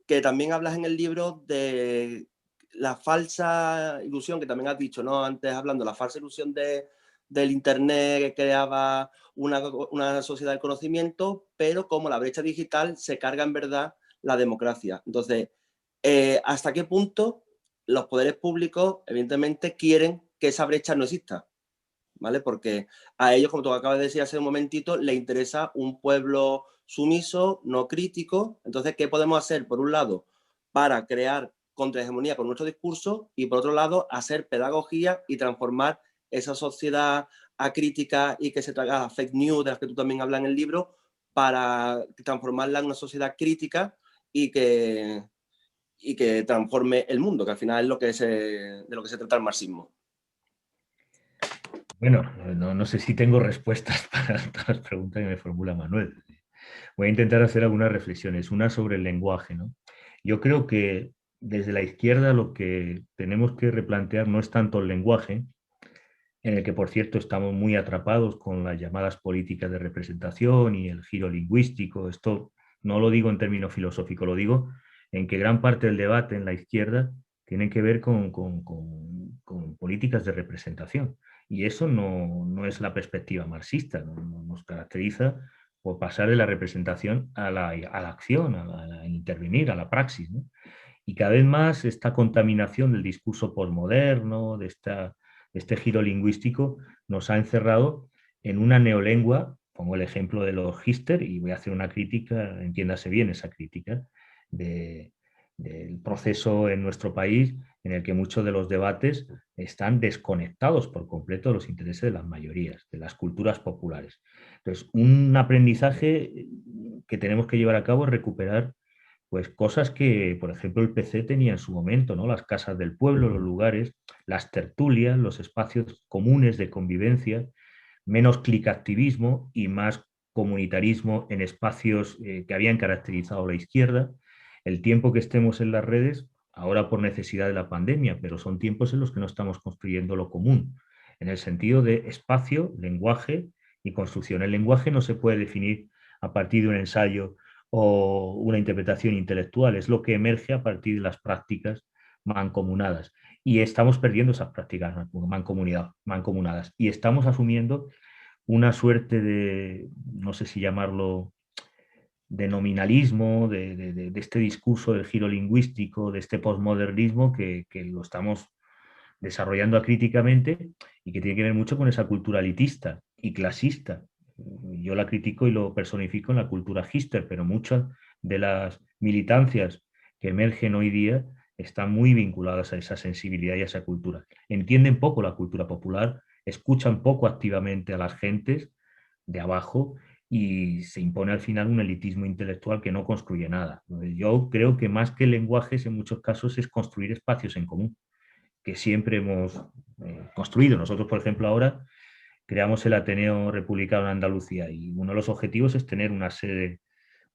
que también hablas en el libro de la falsa ilusión, que también has dicho, ¿no? Antes hablando, la falsa ilusión del Internet que creaba una sociedad del conocimiento, pero como la brecha digital se carga en verdad la democracia. Entonces, ¿hasta qué punto los poderes públicos, evidentemente, quieren que esa brecha no exista? ¿Vale? Porque a ellos, como tú acabas de decir hace un momentito, les interesa un pueblo sumiso, no crítico. Entonces, ¿qué podemos hacer? Por un lado, para crear contrahegemonía con nuestro discurso y por otro lado, hacer pedagogía y transformar esa sociedad acrítica y que se traga fake news, de las que tú también hablas en el libro, para transformarla en una sociedad crítica y que transforme el mundo, que al final es de lo que se trata el marxismo. Bueno, no sé si tengo respuestas para todas las preguntas que me formula Manuel. Voy a intentar hacer algunas reflexiones. Una sobre el lenguaje, ¿no? Yo creo que desde la izquierda lo que tenemos que replantear no es tanto el lenguaje, en el que, por cierto, estamos muy atrapados con las llamadas políticas de representación y el giro lingüístico. Esto no lo digo en términos filosóficos, lo digo en que gran parte del debate en la izquierda tiene que ver con políticas de representación. Y eso no es la perspectiva marxista, nos caracteriza por pasar de la representación a la acción, a intervenir, a la praxis, ¿no? Y cada vez más esta contaminación del discurso posmoderno, de este giro lingüístico, nos ha encerrado en una neolengua. Pongo el ejemplo de los Gister y voy a hacer una crítica, entiéndase bien esa crítica, del proceso en nuestro país en el que muchos de los debates están desconectados por completo de los intereses de las mayorías, de las culturas populares. Entonces, un aprendizaje que tenemos que llevar a cabo es recuperar pues cosas que, por ejemplo, el PC tenía en su momento, ¿no? Las casas del pueblo, los lugares, las tertulias, los espacios comunes de convivencia, menos clicactivismo y más comunitarismo en espacios que habían caracterizado a la izquierda. El tiempo que estemos en las redes, ahora por necesidad de la pandemia, pero son tiempos en los que no estamos construyendo lo común, en el sentido de espacio, lenguaje y construcción. El lenguaje no se puede definir a partir de un ensayo o una interpretación intelectual, es lo que emerge a partir de las prácticas mancomunadas. Y estamos perdiendo esas prácticas mancomunadas y estamos asumiendo una suerte de, no sé si llamarlo, de nominalismo, de este discurso del giro lingüístico, de este posmodernismo que lo estamos desarrollando acríticamente y que tiene que ver mucho con esa cultura elitista y clasista. Yo la critico y lo personifico en la cultura Gister, pero muchas de las militancias que emergen hoy día están muy vinculadas a esa sensibilidad y a esa cultura. Entienden poco la cultura popular, escuchan poco activamente a las gentes de abajo y se impone al final un elitismo intelectual que no construye nada. Yo creo que más que lenguajes en muchos casos es construir espacios en común, que siempre hemos construido. Nosotros, por ejemplo, ahora creamos el Ateneo Republicano de Andalucía y uno de los objetivos es tener una sede,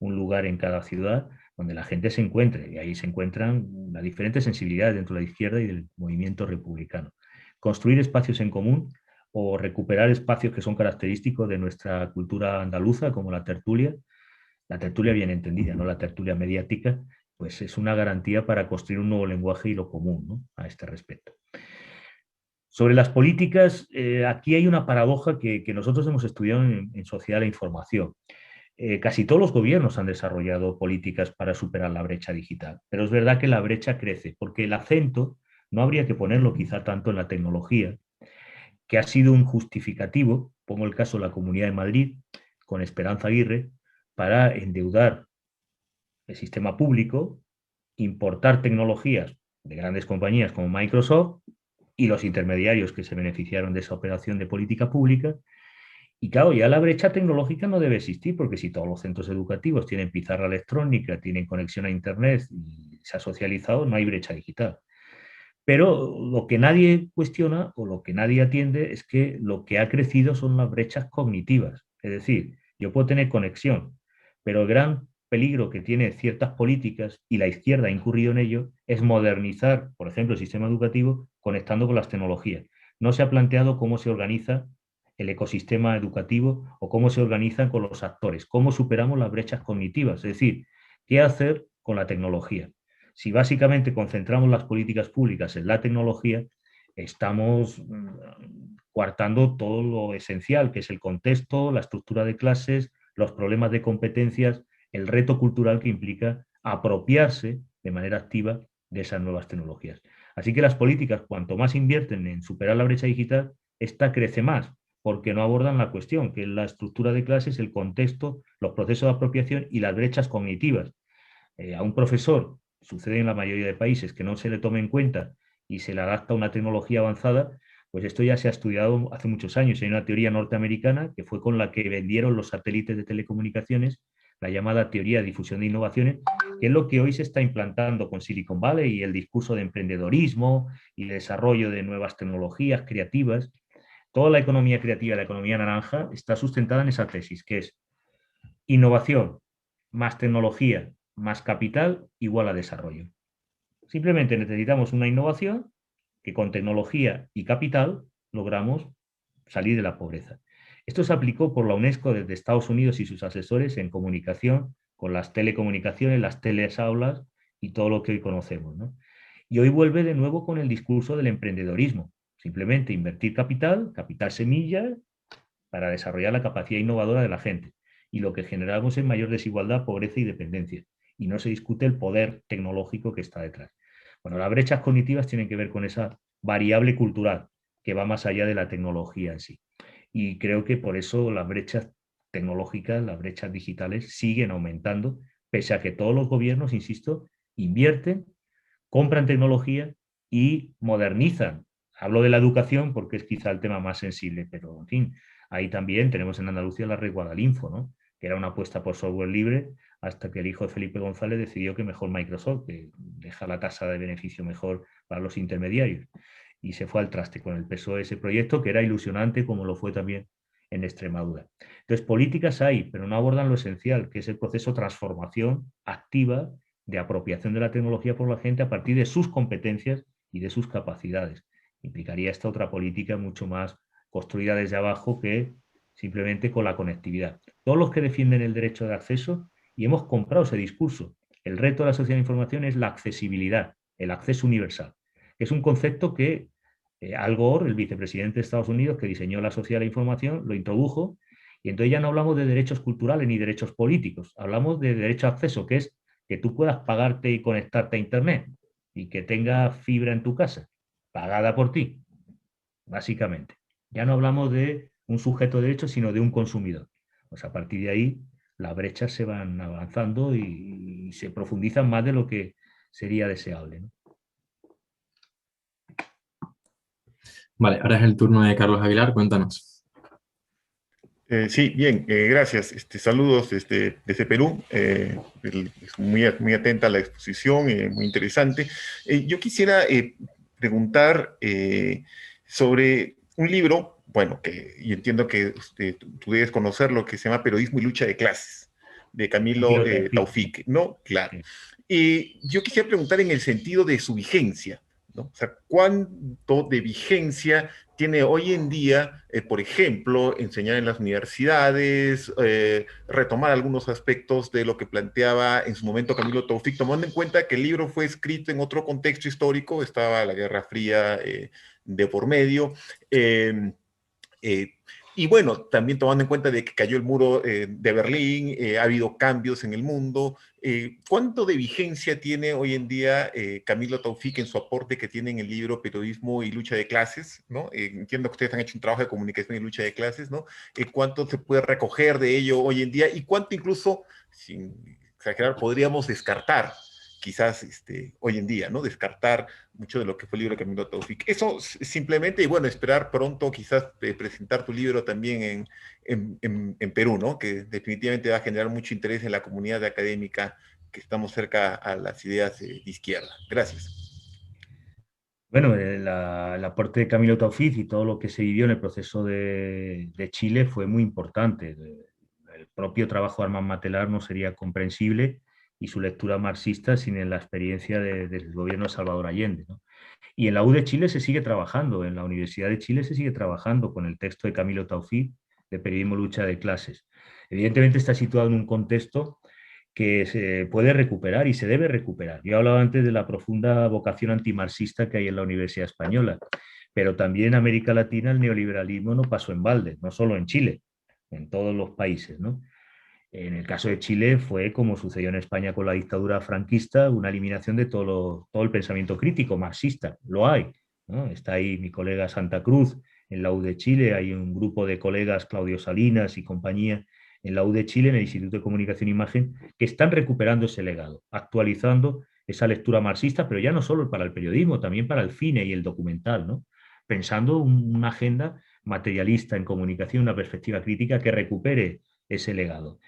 un lugar en cada ciudad donde la gente se encuentre, y ahí se encuentran las diferentes sensibilidades dentro de la izquierda y del movimiento republicano. Construir espacios en común o recuperar espacios que son característicos de nuestra cultura andaluza, como la tertulia bien entendida, no la tertulia mediática, pues es una garantía para construir un nuevo lenguaje y lo común, ¿no?, a este respecto. Sobre las políticas, aquí hay una paradoja que nosotros hemos estudiado en Sociedad de la Información. Casi todos los gobiernos han desarrollado políticas para superar la brecha digital, pero es verdad que la brecha crece, porque el acento no habría que ponerlo quizá tanto en la tecnología, que ha sido un justificativo, pongo el caso de la Comunidad de Madrid, con Esperanza Aguirre, para endeudar el sistema público, importar tecnologías de grandes compañías como Microsoft y los intermediarios que se beneficiaron de esa operación de política pública. Y claro, ya la brecha tecnológica no debe existir, porque si todos los centros educativos tienen pizarra electrónica, tienen conexión a Internet y se ha socializado, no hay brecha digital. Pero lo que nadie cuestiona o lo que nadie atiende es que lo que ha crecido son las brechas cognitivas. Es decir, yo puedo tener conexión, pero el gran peligro que tiene ciertas políticas, y la izquierda ha incurrido en ello, es modernizar, por ejemplo, el sistema educativo conectando con las tecnologías. No se ha planteado cómo se organiza el ecosistema educativo o cómo se organizan con los actores, cómo superamos las brechas cognitivas, es decir, qué hacer con la tecnología. Si básicamente concentramos las políticas públicas en la tecnología, estamos coartando todo lo esencial, que es el contexto, la estructura de clases, los problemas de competencias, el reto cultural que implica apropiarse de manera activa de esas nuevas tecnologías. Así que las políticas, cuanto más invierten en superar la brecha digital, esta crece más, porque no abordan la cuestión, que es la estructura de clases, el contexto, los procesos de apropiación y las brechas cognitivas. A un profesor, sucede en la mayoría de países, que no se le tome en cuenta y se le adapta a una tecnología avanzada, pues esto ya se ha estudiado hace muchos años. Hay una teoría norteamericana que fue con la que vendieron los satélites de telecomunicaciones, la llamada teoría de difusión de innovaciones, que es lo que hoy se está implantando con Silicon Valley y el discurso de emprendedorismo y de desarrollo de nuevas tecnologías creativas. Toda la economía creativa, la economía naranja, está sustentada en esa tesis, que es innovación más tecnología más capital igual a desarrollo. Simplemente necesitamos una innovación que con tecnología y capital logramos salir de la pobreza. Esto se aplicó por la UNESCO desde Estados Unidos y sus asesores en comunicación, con las telecomunicaciones, las teleaulas y todo lo que hoy conocemos, ¿no? Y hoy vuelve de nuevo con el discurso del emprendedorismo. Simplemente invertir capital, capital semilla, para desarrollar la capacidad innovadora de la gente. Y lo que generamos es mayor desigualdad, pobreza y dependencia. Y no se discute el poder tecnológico que está detrás. Bueno, las brechas cognitivas tienen que ver con esa variable cultural que va más allá de la tecnología en sí. Y creo que por eso las brechas tecnológicas, las brechas digitales siguen aumentando, pese a que todos los gobiernos, insisto, invierten, compran tecnología y modernizan. Hablo de la educación porque es quizá el tema más sensible, pero en fin, ahí también tenemos en Andalucía la red Guadalinfo, ¿no? Que era una apuesta por software libre hasta que el hijo de Felipe González decidió que mejor Microsoft, que deja la tasa de beneficio mejor para los intermediarios. Y se fue al traste con el PSOE ese proyecto, que era ilusionante, como lo fue también en Extremadura. Entonces, políticas hay, pero no abordan lo esencial, que es el proceso de transformación activa de apropiación de la tecnología por la gente a partir de sus competencias y de sus capacidades. Implicaría esta otra política mucho más construida desde abajo que simplemente con la conectividad. Todos los que defienden el derecho de acceso, y hemos comprado ese discurso, el reto de la sociedad de información es la accesibilidad, el acceso universal. Es un concepto que Al Gore, el vicepresidente de Estados Unidos, que diseñó la sociedad de la información, lo introdujo, y entonces ya no hablamos de derechos culturales ni derechos políticos, hablamos de derecho a acceso, que es que tú puedas pagarte y conectarte a Internet y que tengas fibra en tu casa, pagada por ti, básicamente. Ya no hablamos de un sujeto de derecho, sino de un consumidor. Pues a partir de ahí las brechas se van avanzando y se profundizan más de lo que sería deseable, ¿no? Vale, ahora es el turno de Carlos Aguilar, cuéntanos. Sí, bien, gracias. Saludos desde Perú. Muy atenta a la exposición, muy interesante. Yo quisiera preguntar sobre un libro, bueno, y entiendo que tú debes conocerlo, que se llama Periodismo y lucha de clases, de Camilo Taufik, ¿no? Claro. Y yo quisiera preguntar en el sentido de su vigencia, ¿no? O sea, ¿cuánto de vigencia tiene hoy en día, por ejemplo, enseñar en las universidades, retomar algunos aspectos de lo que planteaba en su momento Camilo Taufik, tomando en cuenta que el libro fue escrito en otro contexto histórico, estaba la Guerra Fría de por medio, y bueno, también tomando en cuenta de que cayó el muro de Berlín, ha habido cambios en el mundo. ¿Cuánto de vigencia tiene hoy en día Camilo Taufik en su aporte que tiene en el libro Periodismo y lucha de clases, ¿no? Entiendo que ustedes han hecho un trabajo de comunicación y lucha de clases, ¿no? ¿Cuánto se puede recoger de ello hoy en día y cuánto incluso, sin exagerar, podríamos descartar quizás hoy en día, ¿no? Descartar mucho de lo que fue el libro de Camilo Taufik. Eso simplemente, y bueno, esperar pronto quizás presentar tu libro también en Perú, ¿no? Que definitivamente va a generar mucho interés en la comunidad académica que estamos cerca a las ideas de izquierda. Gracias. Bueno, el aporte de Camilo Taufik y todo lo que se vivió en el proceso de Chile fue muy importante. El propio trabajo de Armand Matelar no sería comprensible y su lectura marxista sin la experiencia del gobierno de Salvador Allende, ¿no? Y en la U de Chile se sigue trabajando, en la Universidad de Chile se sigue trabajando con el texto de Camilo Taufik de Periodismo Lucha de Clases. Evidentemente está situado en un contexto que se puede recuperar y se debe recuperar. Yo hablaba antes de la profunda vocación antimarxista que hay en la Universidad Española, pero también en América Latina el neoliberalismo no pasó en balde, no solo en Chile, en todos los países, ¿no? En el caso de Chile fue, como sucedió en España con la dictadura franquista, una eliminación de todo el pensamiento crítico marxista. Lo hay, ¿no? Está ahí mi colega Santa Cruz en la U de Chile, hay un grupo de colegas, Claudio Salinas y compañía, en la U de Chile, en el Instituto de Comunicación e Imagen, que están recuperando ese legado, actualizando esa lectura marxista, pero ya no solo para el periodismo, también para el cine y el documental, ¿no? Pensando una agenda materialista en comunicación, una perspectiva crítica que recupere ese legado.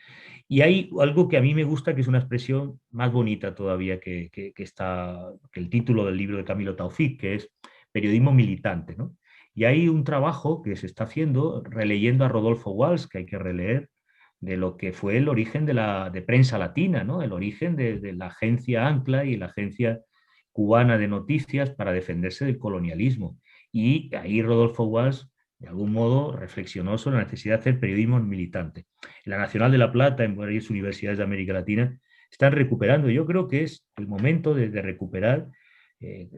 Y hay algo que a mí me gusta, que es una expresión más bonita todavía que el título del libro de Camilo Taufik, que es periodismo militante, ¿no? Y hay un trabajo que se está haciendo releyendo a Rodolfo Walsh, que hay que releer, de lo que fue el origen de prensa latina, ¿no? El origen de la agencia Ancla y la agencia cubana de noticias para defenderse del colonialismo. Y ahí Rodolfo Walsh, de algún modo, reflexionó sobre la necesidad de hacer periodismo militante. En la Nacional de La Plata, en varias universidades de América Latina, están recuperando. Yo creo que es el momento de recuperar,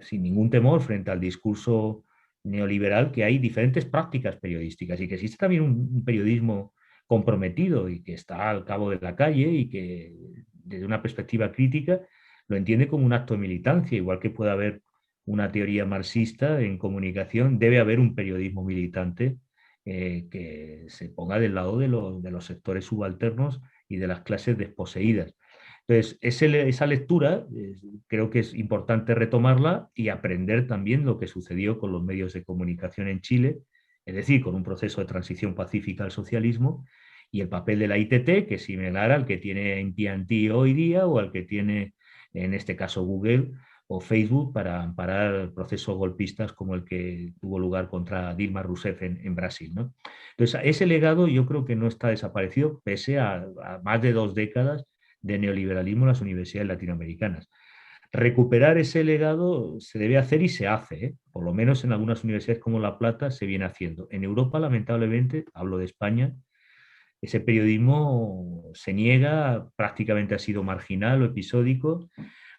sin ningún temor, frente al discurso neoliberal, que hay diferentes prácticas periodísticas y que existe también un periodismo comprometido y que está al cabo de la calle y que desde una perspectiva crítica lo entiende como un acto de militancia, igual que puede haber una teoría marxista en comunicación, debe haber un periodismo militante que se ponga del lado de los sectores subalternos y de las clases desposeídas. Entonces, esa lectura creo que es importante retomarla y aprender también lo que sucedió con los medios de comunicación en Chile, es decir, con un proceso de transición pacífica al socialismo, y el papel de la ITT, que es similar al que tiene AT&T hoy día o al que tiene, en este caso, Google o Facebook para amparar procesos golpistas como el que tuvo lugar contra Dilma Rousseff en Brasil, ¿no? Entonces, ese legado yo creo que no está desaparecido, pese a más de 2 décadas de neoliberalismo en las universidades latinoamericanas. Recuperar ese legado se debe hacer y se hace, ¿eh? Por lo menos en algunas universidades como La Plata se viene haciendo. En Europa, lamentablemente, hablo de España, ese periodismo se niega, prácticamente ha sido marginal o episódico.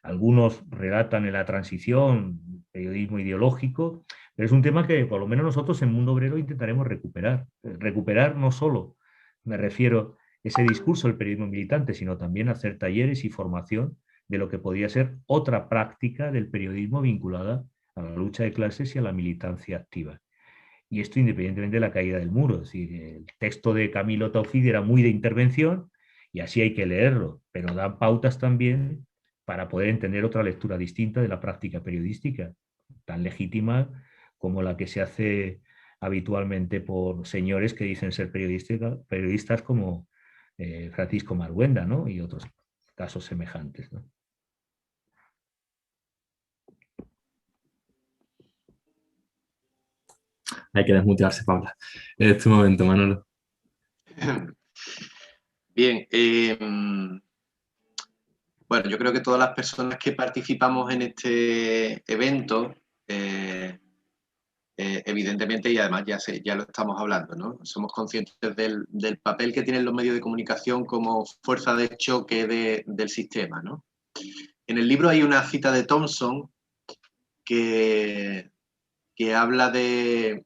Algunos relatan en la transición, periodismo ideológico, pero es un tema que por lo menos nosotros en Mundo Obrero intentaremos recuperar. Recuperar no solo, me refiero, ese discurso del periodismo militante, sino también hacer talleres y formación de lo que podría ser otra práctica del periodismo vinculada a la lucha de clases y a la militancia activa. Y esto independientemente de la caída del muro. Es decir, el texto de Camilo Taufik era muy de intervención y así hay que leerlo, pero da pautas también para poder entender otra lectura distinta de la práctica periodística, tan legítima como la que se hace habitualmente por señores que dicen ser periodistas como Francisco Marhuenda, ¿no? Y otros casos semejantes, ¿no? Hay que desmutearse, Paula. Es tu momento, Manolo. Bien. Bueno, yo creo que todas las personas que participamos en este evento, evidentemente, y además ya lo estamos hablando, ¿no? Somos conscientes del papel que tienen los medios de comunicación como fuerza de choque del sistema, ¿no? En el libro hay una cita de Thompson que habla de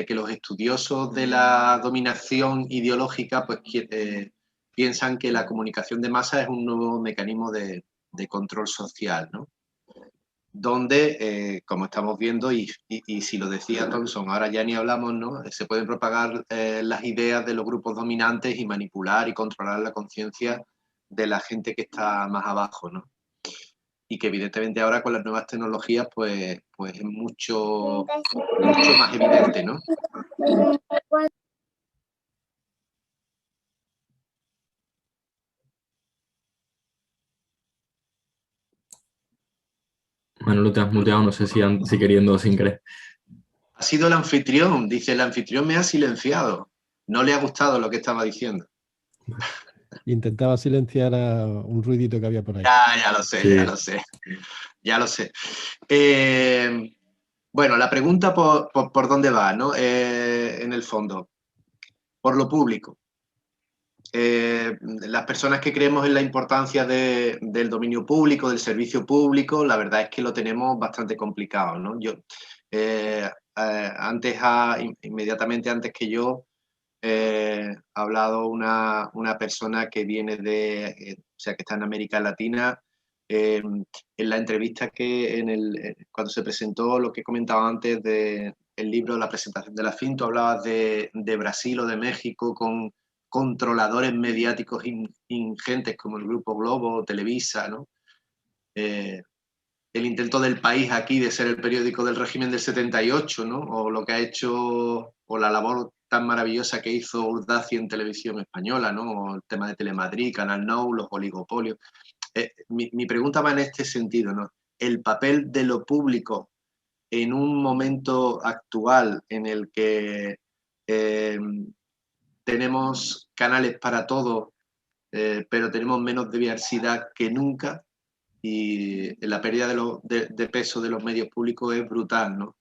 que los estudiosos de la dominación ideológica pues, piensan que la comunicación de masa es un nuevo mecanismo de control social, ¿no? Donde, como estamos viendo, y si lo decía Thompson, ahora ya ni hablamos, ¿no? Se pueden propagar las ideas de los grupos dominantes y manipular y controlar la conciencia de la gente que está más abajo, ¿no? Y que evidentemente ahora con las nuevas tecnologías pues es mucho más evidente, ¿no? Manolo, te has muteado, no sé si queriendo o sin querer. Ha sido el anfitrión, dice, el anfitrión me ha silenciado. No le ha gustado lo que estaba diciendo. Intentaba silenciar a un ruidito que había por ahí. Ya lo sé, Sí. ya lo sé. Bueno, la pregunta por dónde va, ¿no? En el fondo, por lo público. Las personas que creemos en la importancia del dominio público, del servicio público, la verdad es que lo tenemos bastante complicado, ¿no? Inmediatamente antes que yo, ha hablado una persona que viene o sea, que está en América Latina. En la entrevista cuando se presentó lo que comentaba antes del libro, la presentación de la FIN, tú hablabas de Brasil o de México con controladores mediáticos ingentes como el Grupo Globo o Televisa, ¿no? El intento del País aquí de ser el periódico del régimen del 78, ¿no? O lo que ha hecho, o la labor tan maravillosa que hizo Urdaci en televisión española, ¿no? O el tema de Telemadrid, Canal Nou, los oligopolios. Mi pregunta va en este sentido, ¿no? El papel de lo público en un momento actual en el que tenemos canales para todo, pero tenemos menos diversidad que nunca, y la pérdida de peso de los medios públicos es brutal, ¿no?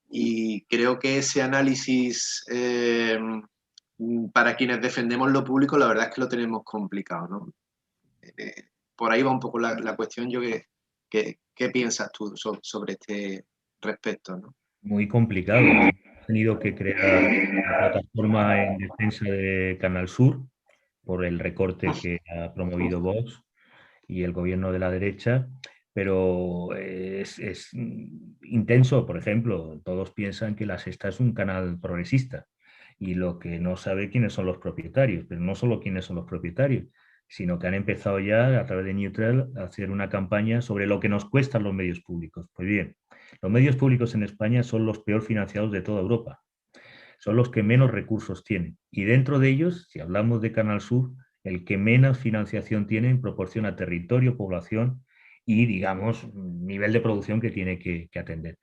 Y creo que ese análisis, para quienes defendemos lo público, la verdad es que lo tenemos complicado, ¿no? Por ahí va un poco la cuestión. ¿Qué piensas tú sobre este respecto, ¿no? Muy complicado. Hemos tenido que crear una plataforma en defensa de Canal Sur por el recorte que ha promovido Vox y el gobierno de la derecha, pero es intenso. Por ejemplo, todos piensan que La Sexta es un canal progresista y lo que no sabe quiénes son los propietarios, pero no solo quiénes son los propietarios, sino que han empezado ya a través de Neutral a hacer una campaña sobre lo que nos cuestan los medios públicos. Pues bien, los medios públicos en España son los peor financiados de toda Europa, son los que menos recursos tienen, y dentro de ellos, si hablamos de Canal Sur, el que menos financiación tiene en proporción a territorio, población y, digamos, nivel de producción que tiene que atender.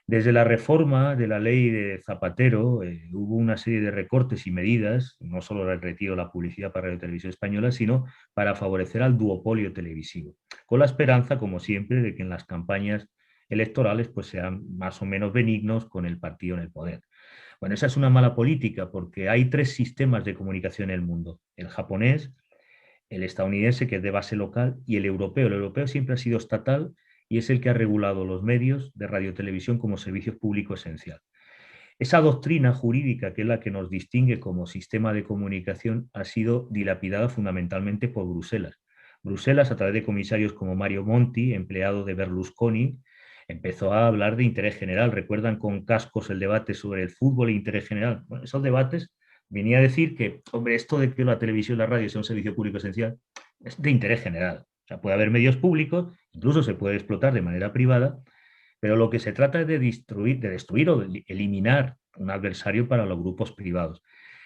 Desde la reforma de la ley de Zapatero hubo una serie de recortes y medidas, no solo el retiro de la publicidad para Radio Televisión Española, sino para favorecer al duopolio televisivo, con la esperanza, como siempre, de que en las campañas electorales pues sean más o menos benignos con el partido en el poder. Bueno, esa es una mala política porque hay tres sistemas de comunicación en el mundo: el japonés, el estadounidense, que es de base local, y el europeo. El europeo siempre ha sido estatal y es el que ha regulado los medios de radiotelevisión como servicio público esencial. Esa doctrina jurídica, que es la que nos distingue como sistema de comunicación, ha sido dilapidada fundamentalmente por Bruselas. Bruselas, a través de comisarios como Mario Monti, empleado de Berlusconi, empezó a hablar de interés general. ¿Recuerdan con cascos el debate sobre el fútbol e interés general? Bueno, esos debates venía a decir que, hombre, esto de que la televisión y la radio sea un servicio público esencial es de interés general. O sea, puede haber medios públicos, incluso se puede explotar de manera privada, pero lo que se trata es de destruir o de eliminar un adversario para los grupos privados.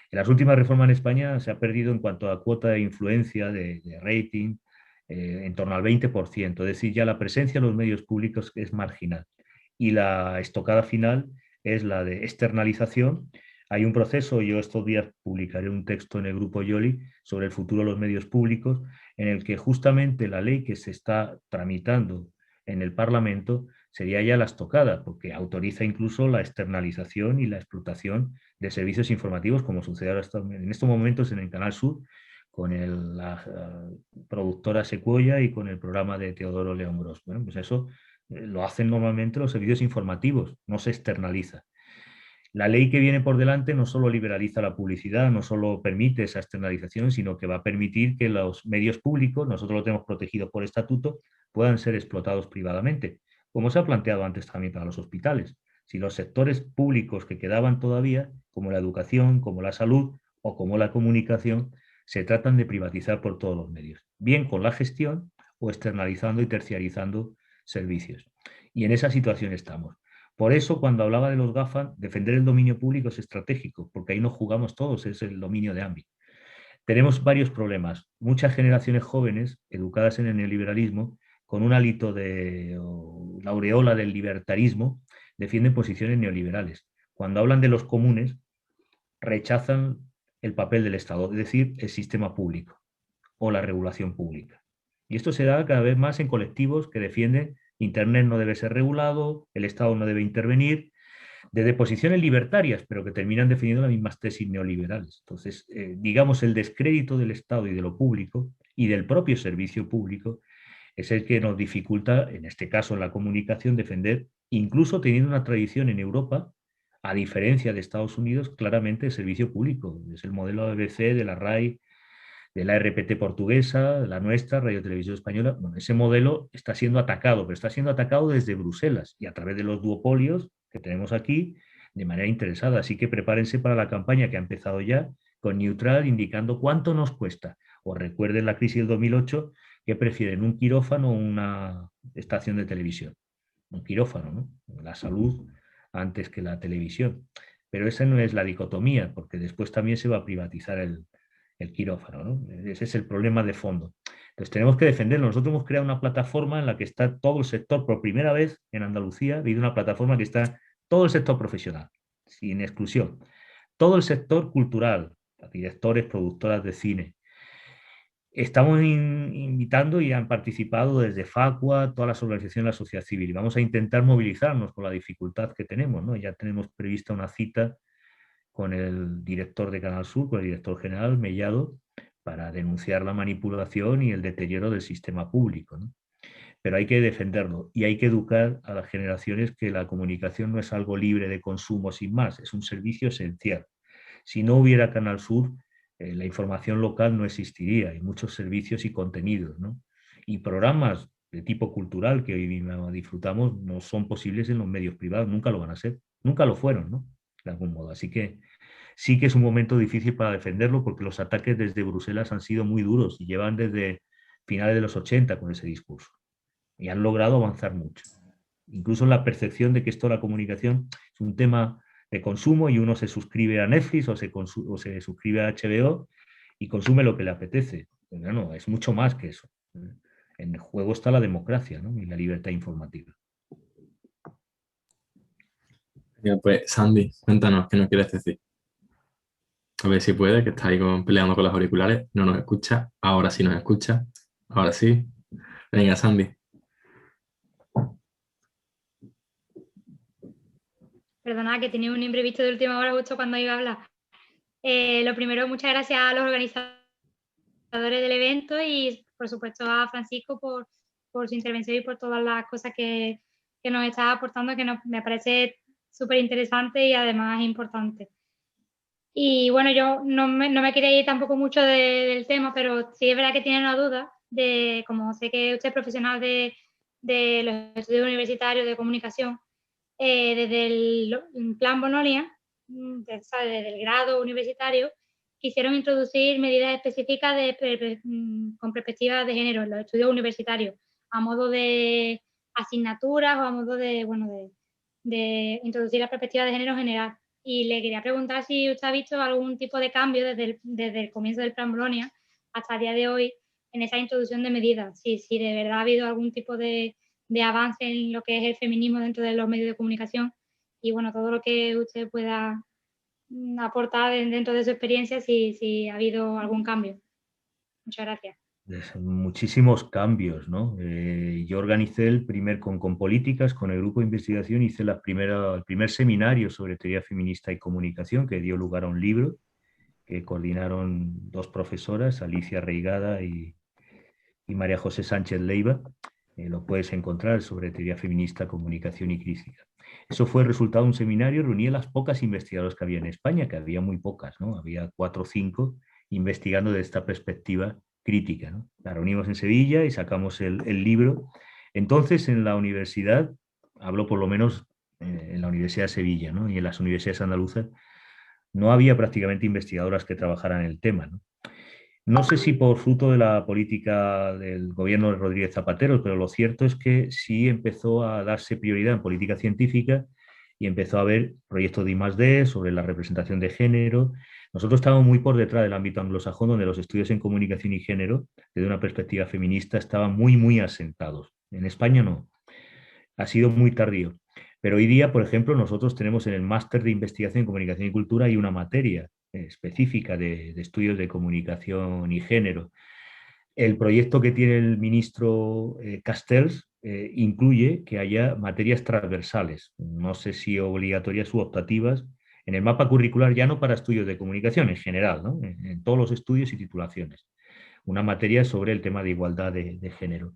En las últimas reformas en España se ha perdido en cuanto a cuota de influencia, de rating, en torno al 20%, es decir, ya la presencia de los medios públicos es marginal. Y la estocada final es la de externalización. Hay un proceso, yo estos días publicaré un texto en el grupo Yoli sobre el futuro de los medios públicos, en el que justamente la ley que se está tramitando en el Parlamento sería ya la estocada, porque autoriza incluso la externalización y la explotación de servicios informativos, como sucede ahora en estos momentos en el Canal Sur, con la productora Secuoya y con el programa de Teodoro León Gros. Bueno, pues eso lo hacen normalmente los servicios informativos, no se externaliza. La ley que viene por delante no solo liberaliza la publicidad, no solo permite esa externalización, sino que va a permitir que los medios públicos, nosotros lo tenemos protegido por estatuto, puedan ser explotados privadamente, como se ha planteado antes también para los hospitales. Si los sectores públicos que quedaban todavía, como la educación, como la salud o como la comunicación, se tratan de privatizar por todos los medios, bien con la gestión o externalizando y terciarizando servicios. Y en esa situación estamos. Por eso, cuando hablaba de los GAFA, defender el dominio público es estratégico, porque ahí no jugamos todos, es el dominio de ámbito. Tenemos varios problemas. Muchas generaciones jóvenes, educadas en el neoliberalismo, con un hálito de la aureola del libertarismo, defienden posiciones neoliberales. Cuando hablan de los comunes, rechazan el papel del Estado, es decir, el sistema público o la regulación pública. Y esto se da cada vez más en colectivos que defienden Internet no debe ser regulado, el Estado no debe intervenir, desde posiciones libertarias, pero que terminan defendiendo las mismas tesis neoliberales. Entonces, digamos, el descrédito del Estado y de lo público y del propio servicio público es el que nos dificulta, en este caso en la comunicación, defender, incluso teniendo una tradición en Europa, a diferencia de Estados Unidos, claramente el servicio público. Es el modelo ABC, de la RAI, de la RPT portuguesa, de la nuestra, Radio Televisión Española. Bueno, ese modelo está siendo atacado, pero está siendo atacado desde Bruselas y a través de los duopolios que tenemos aquí de manera interesada. Así que prepárense para la campaña que ha empezado ya con Neutral, indicando cuánto nos cuesta. O recuerden la crisis del 2008, que prefieren un quirófano o una estación de televisión. Un quirófano, ¿no? La salud antes que la televisión. Pero esa no es la dicotomía, porque después también se va a privatizar el quirófano, ¿no? Ese es el problema de fondo. Entonces tenemos que defenderlo. Nosotros hemos creado una plataforma en la que está todo el sector, por primera vez en Andalucía, ha habido una plataforma que está todo el sector profesional, sin exclusión. Todo el sector cultural, directores, productoras de cine. Estamos invitando y han participado desde Facua, todas las organizaciones de la sociedad civil. Y vamos a intentar movilizarnos por la dificultad que tenemos, ¿no? Ya tenemos prevista una cita con el director de Canal Sur, con el director general, Mellado, para denunciar la manipulación y el deterioro del sistema público, ¿no? Pero hay que defenderlo y hay que educar a las generaciones que la comunicación no es algo libre de consumo sin más, es un servicio esencial. Si no hubiera Canal Sur, la información local no existiría, hay muchos servicios y contenidos, ¿no? Y programas de tipo cultural que hoy disfrutamos no son posibles en los medios privados, nunca lo van a ser, nunca lo fueron, ¿no? De algún modo. Así que sí que es un momento difícil para defenderlo porque los ataques desde Bruselas han sido muy duros y llevan desde finales de los 80 con ese discurso. Y han logrado avanzar mucho. Incluso la percepción de que esto de la comunicación es un tema de consumo y uno se suscribe a Netflix o se suscribe a HBO y consume lo que le apetece. Pero no, es mucho más que eso. En juego está la democracia, ¿no? Y la libertad informativa. Pues Sandy, cuéntanos, ¿qué nos quieres decir? A ver si puede, que está ahí peleando con los auriculares, no nos escucha, ahora sí nos escucha, ahora sí. Venga, Sandy. Perdona, que tenía un imprevisto de última hora justo cuando iba a hablar. Lo primero, muchas gracias a los organizadores del evento y, por supuesto, a Francisco por su intervención y por todas las cosas que nos está aportando, que me parece súper interesante y además importante. Y bueno, yo no me quería ir tampoco mucho del tema, pero sí es verdad que tiene una duda de, como sé que usted es profesional de los estudios universitarios de comunicación, desde el plan Bolonia, desde el grado universitario, quisieron introducir medidas específicas con perspectiva de género en los estudios universitarios, a modo de asignaturas o a modo de introducir la perspectiva de género general. Y le quería preguntar si usted ha visto algún tipo de cambio desde el comienzo del plan Bolonia hasta el día de hoy en esa introducción de medidas, si de verdad ha habido algún tipo de avance en lo que es el feminismo dentro de los medios de comunicación y bueno, todo lo que usted pueda aportar dentro de su experiencia, si ha habido algún cambio. Muchas gracias. Muchísimos cambios, ¿no? Yo organicé con políticas, con el grupo de investigación, hice el primer seminario sobre teoría feminista y comunicación que dio lugar a un libro que coordinaron dos profesoras, Alicia Reigada y María José Sánchez Leiva. Lo puedes encontrar sobre teoría feminista, comunicación y crítica. Eso fue el resultado de un seminario, reuní a las pocas investigadoras que había en España, que había muy pocas, ¿no? Había 4 o 5 investigando desde esta perspectiva crítica, ¿no? La reunimos en Sevilla y sacamos el libro. Entonces, en la universidad, hablo por lo menos en la Universidad de Sevilla, ¿no? Y en las universidades andaluzas, no había prácticamente investigadoras que trabajaran el tema, ¿no? No sé si por fruto de la política del gobierno de Rodríguez Zapatero, pero lo cierto es que sí empezó a darse prioridad en política científica y empezó a haber proyectos de I+D sobre la representación de género. Nosotros estábamos muy por detrás del ámbito anglosajón, donde los estudios en comunicación y género, desde una perspectiva feminista, estaban muy asentados. En España no. Ha sido muy tardío. Pero hoy día, por ejemplo, nosotros tenemos en el máster de investigación en comunicación y cultura hay una materia específica de estudios de comunicación y género. El proyecto que tiene el ministro Castells incluye que haya materias transversales, no sé si obligatorias u optativas, en el mapa curricular, ya no para estudios de comunicación en general, ¿no? En todos los estudios y titulaciones. Una materia sobre el tema de igualdad de género.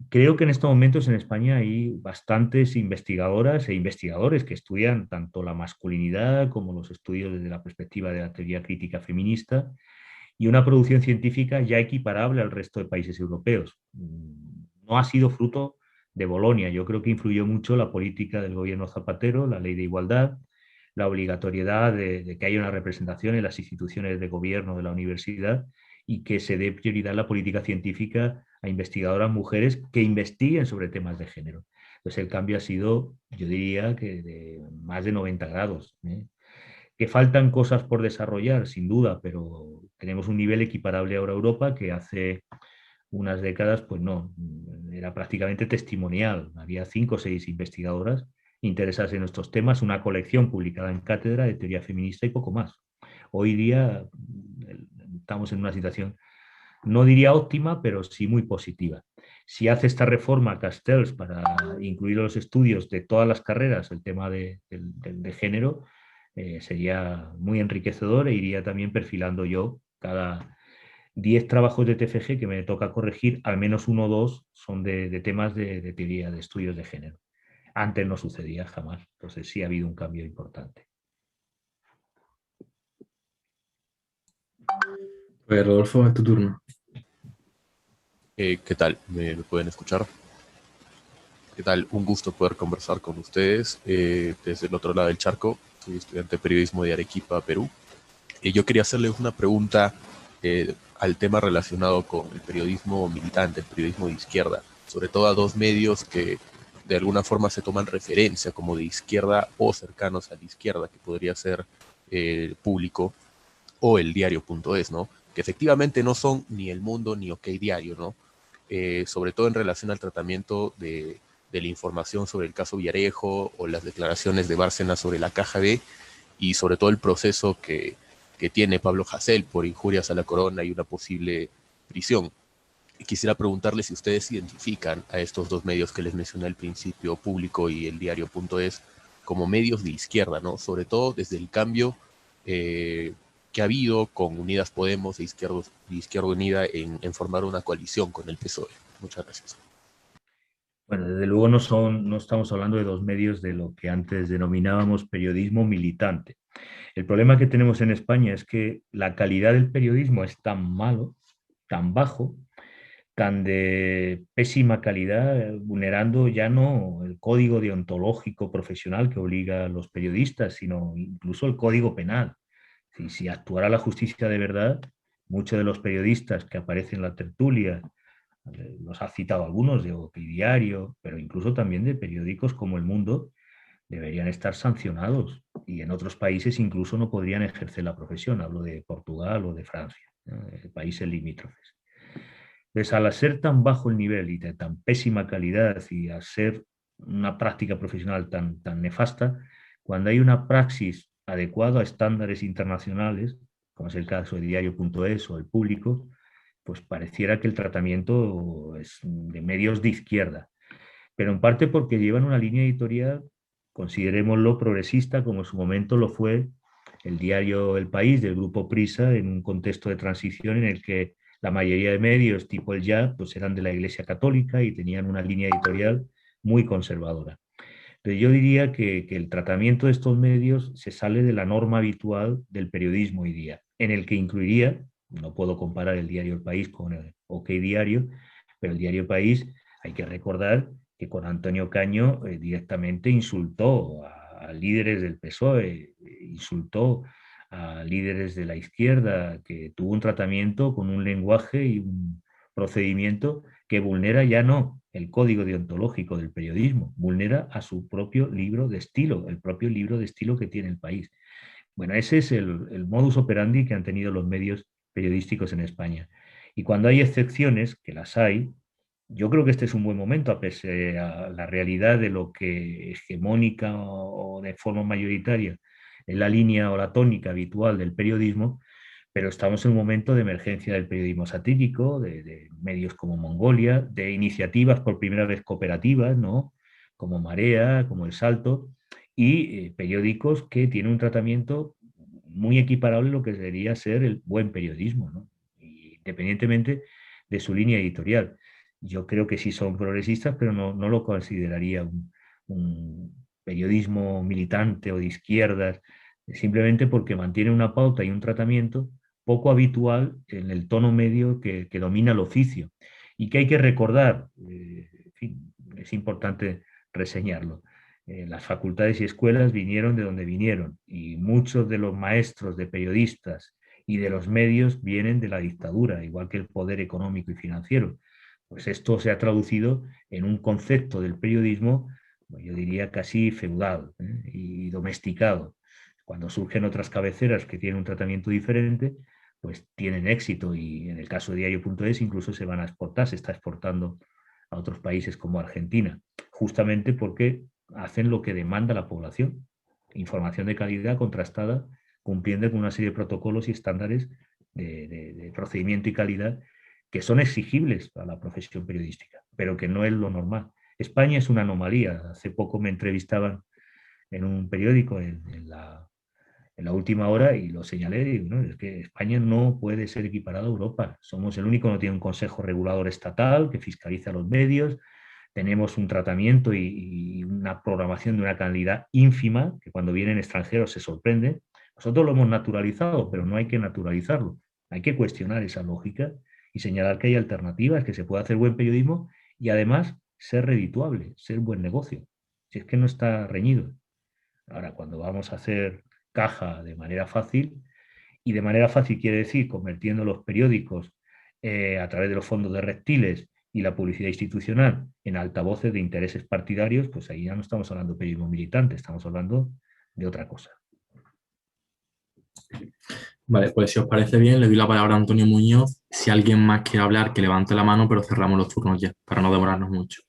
Creo que en estos momentos en España hay bastantes investigadoras e investigadores que estudian tanto la masculinidad como los estudios desde la perspectiva de la teoría crítica feminista, y una producción científica ya equiparable al resto de países europeos. No ha sido fruto de Bolonia. Yo creo que influyó mucho la política del gobierno Zapatero, la ley de igualdad, la obligatoriedad de que haya una representación en las instituciones de gobierno de la universidad y que se dé prioridad en la política científica a investigadoras mujeres que investiguen sobre temas de género. Entonces el cambio ha sido, yo diría, que de más de 90 grados. Que faltan cosas por desarrollar, sin duda, pero tenemos un nivel equiparable ahora a Europa, que hace unas décadas, pues no, era prácticamente testimonial. Había 5 o 6 investigadoras interesadas en nuestros temas, una colección publicada en cátedra de teoría feminista y poco más. Hoy día estamos en una situación, no diría óptima, pero sí muy positiva. Si hace esta reforma Castells para incluir los estudios de todas las carreras, el tema de género, sería muy enriquecedor e iría también perfilando yo cada 10 trabajos de TFG que me toca corregir, al menos 1 o 2 son de temas de teoría, de estudios de género. Antes no sucedía jamás, entonces sí ha habido un cambio importante. Pues Rodolfo, es tu turno. ¿Qué tal? ¿Me pueden escuchar? ¿Qué tal? Un gusto poder conversar con ustedes desde el otro lado del charco. Soy estudiante de periodismo de Arequipa, Perú. Yo quería hacerles una pregunta al tema relacionado con el periodismo militante, el periodismo de izquierda, sobre todo a 2 medios que de alguna forma se toman referencia como de izquierda o cercanos a la izquierda, que podría ser el Público o el Diario.es, ¿no? Que efectivamente no son ni El Mundo ni OK Diario, ¿no? Sobre todo en relación al tratamiento de la información sobre el caso Villarejo o las declaraciones de Bárcenas sobre la Caja B, y sobre todo el proceso que tiene Pablo Hasél por injurias a la corona y una posible prisión. Y quisiera preguntarles si ustedes identifican a estos 2 medios que les mencioné al principio, Público y el Diario.es, como medios de izquierda, ¿no? Sobre todo desde el cambio que ha habido con Unidas Podemos e Izquierda Unida en formar una coalición con el PSOE. Muchas gracias. Bueno, desde luego no estamos hablando de 2 medios de lo que antes denominábamos periodismo militante. El problema que tenemos en España es que la calidad del periodismo es tan malo, tan bajo, tan de pésima calidad, vulnerando ya no el código deontológico profesional que obliga a los periodistas, sino incluso el código penal. Si actuara la justicia de verdad, muchos de los periodistas que aparecen en la tertulia, los ha citado algunos de OK Diario, pero incluso también de periódicos como El Mundo, deberían estar sancionados, y en otros países incluso no podrían ejercer la profesión. Hablo de Portugal o de Francia, países limítrofes. Entonces, al ser tan bajo el nivel y de tan pésima calidad, y al ser una práctica profesional tan nefasta, cuando hay una praxis adecuada a estándares internacionales, como es el caso de Diario.es o El Público, pues pareciera que el tratamiento es de medios de izquierda, pero en parte porque llevan una línea editorial, considerémoslo progresista, como en su momento lo fue el diario El País del grupo Prisa, en un contexto de transición en el que la mayoría de medios tipo El Ya pues eran de la Iglesia Católica y tenían una línea editorial muy conservadora. Entonces yo diría que el tratamiento de estos medios se sale de la norma habitual del periodismo hoy día, en el que incluiría, no puedo comparar el diario El País con el OK Diario, pero el diario País, hay que recordar que con Antonio Caño directamente insultó a líderes del PSOE, insultó a líderes de la izquierda, que tuvo un tratamiento con un lenguaje y un procedimiento que vulnera ya no el código deontológico del periodismo, vulnera a su propio libro de estilo, el propio libro de estilo que tiene El País. Bueno, ese es el modus operandi que han tenido los medios periodísticos en España. Y cuando hay excepciones, que las hay, yo creo que este es un buen momento, a pesar de la realidad de lo que hegemónica o de forma mayoritaria la línea o la tónica habitual del periodismo, pero estamos en un momento de emergencia del periodismo satírico, de medios como Mongolia, de iniciativas por primera vez cooperativas, ¿no? Como Marea, como El Salto, y periódicos que tienen un tratamiento muy equiparable a lo que debería ser el buen periodismo, ¿no? Independientemente de su línea editorial. Yo creo que sí son progresistas, pero no lo consideraría un periodismo militante o de izquierdas, simplemente porque mantiene una pauta y un tratamiento poco habitual en el tono medio que domina el oficio. Y que hay que recordar, en fin, es importante reseñarlo. Las facultades y escuelas vinieron de donde vinieron y muchos de los maestros de periodistas y de los medios vienen de la dictadura, igual que el poder económico y financiero. Pues esto se ha traducido en un concepto del periodismo, yo diría casi feudal, y domesticado. Cuando surgen otras cabeceras que tienen un tratamiento diferente, pues tienen éxito, y en el caso de Diario.es incluso se van a exportar, se está exportando a otros países como Argentina, justamente porque hacen lo que demanda la población, información de calidad contrastada, cumpliendo con una serie de protocolos y estándares de procedimiento y calidad que son exigibles a la profesión periodística, pero que no es lo normal. España es una anomalía. Hace poco me entrevistaban en un periódico en la última hora y lo señalé, y, ¿no? Es que España no puede ser equiparada a Europa. Somos el único que no tiene un consejo regulador estatal que fiscaliza los medios. Tenemos un tratamiento y una programación de una calidad ínfima que cuando vienen extranjeros se sorprende. Nosotros lo hemos naturalizado, pero no hay que naturalizarlo. Hay que cuestionar esa lógica y señalar que hay alternativas, que se puede hacer buen periodismo y además ser redituable, ser buen negocio. Si es que no está reñido. Ahora, cuando vamos a hacer caja de manera fácil, y de manera fácil quiere decir convirtiendo los periódicos a través de los fondos de reptiles y la publicidad institucional en altavoces de intereses partidarios, pues ahí ya no estamos hablando de periodismo militante, estamos hablando de otra cosa. Vale, pues si os parece bien, le doy la palabra a Antonio Muñoz. Si alguien más quiere hablar, que levante la mano, pero cerramos los turnos ya, para no demorarnos mucho.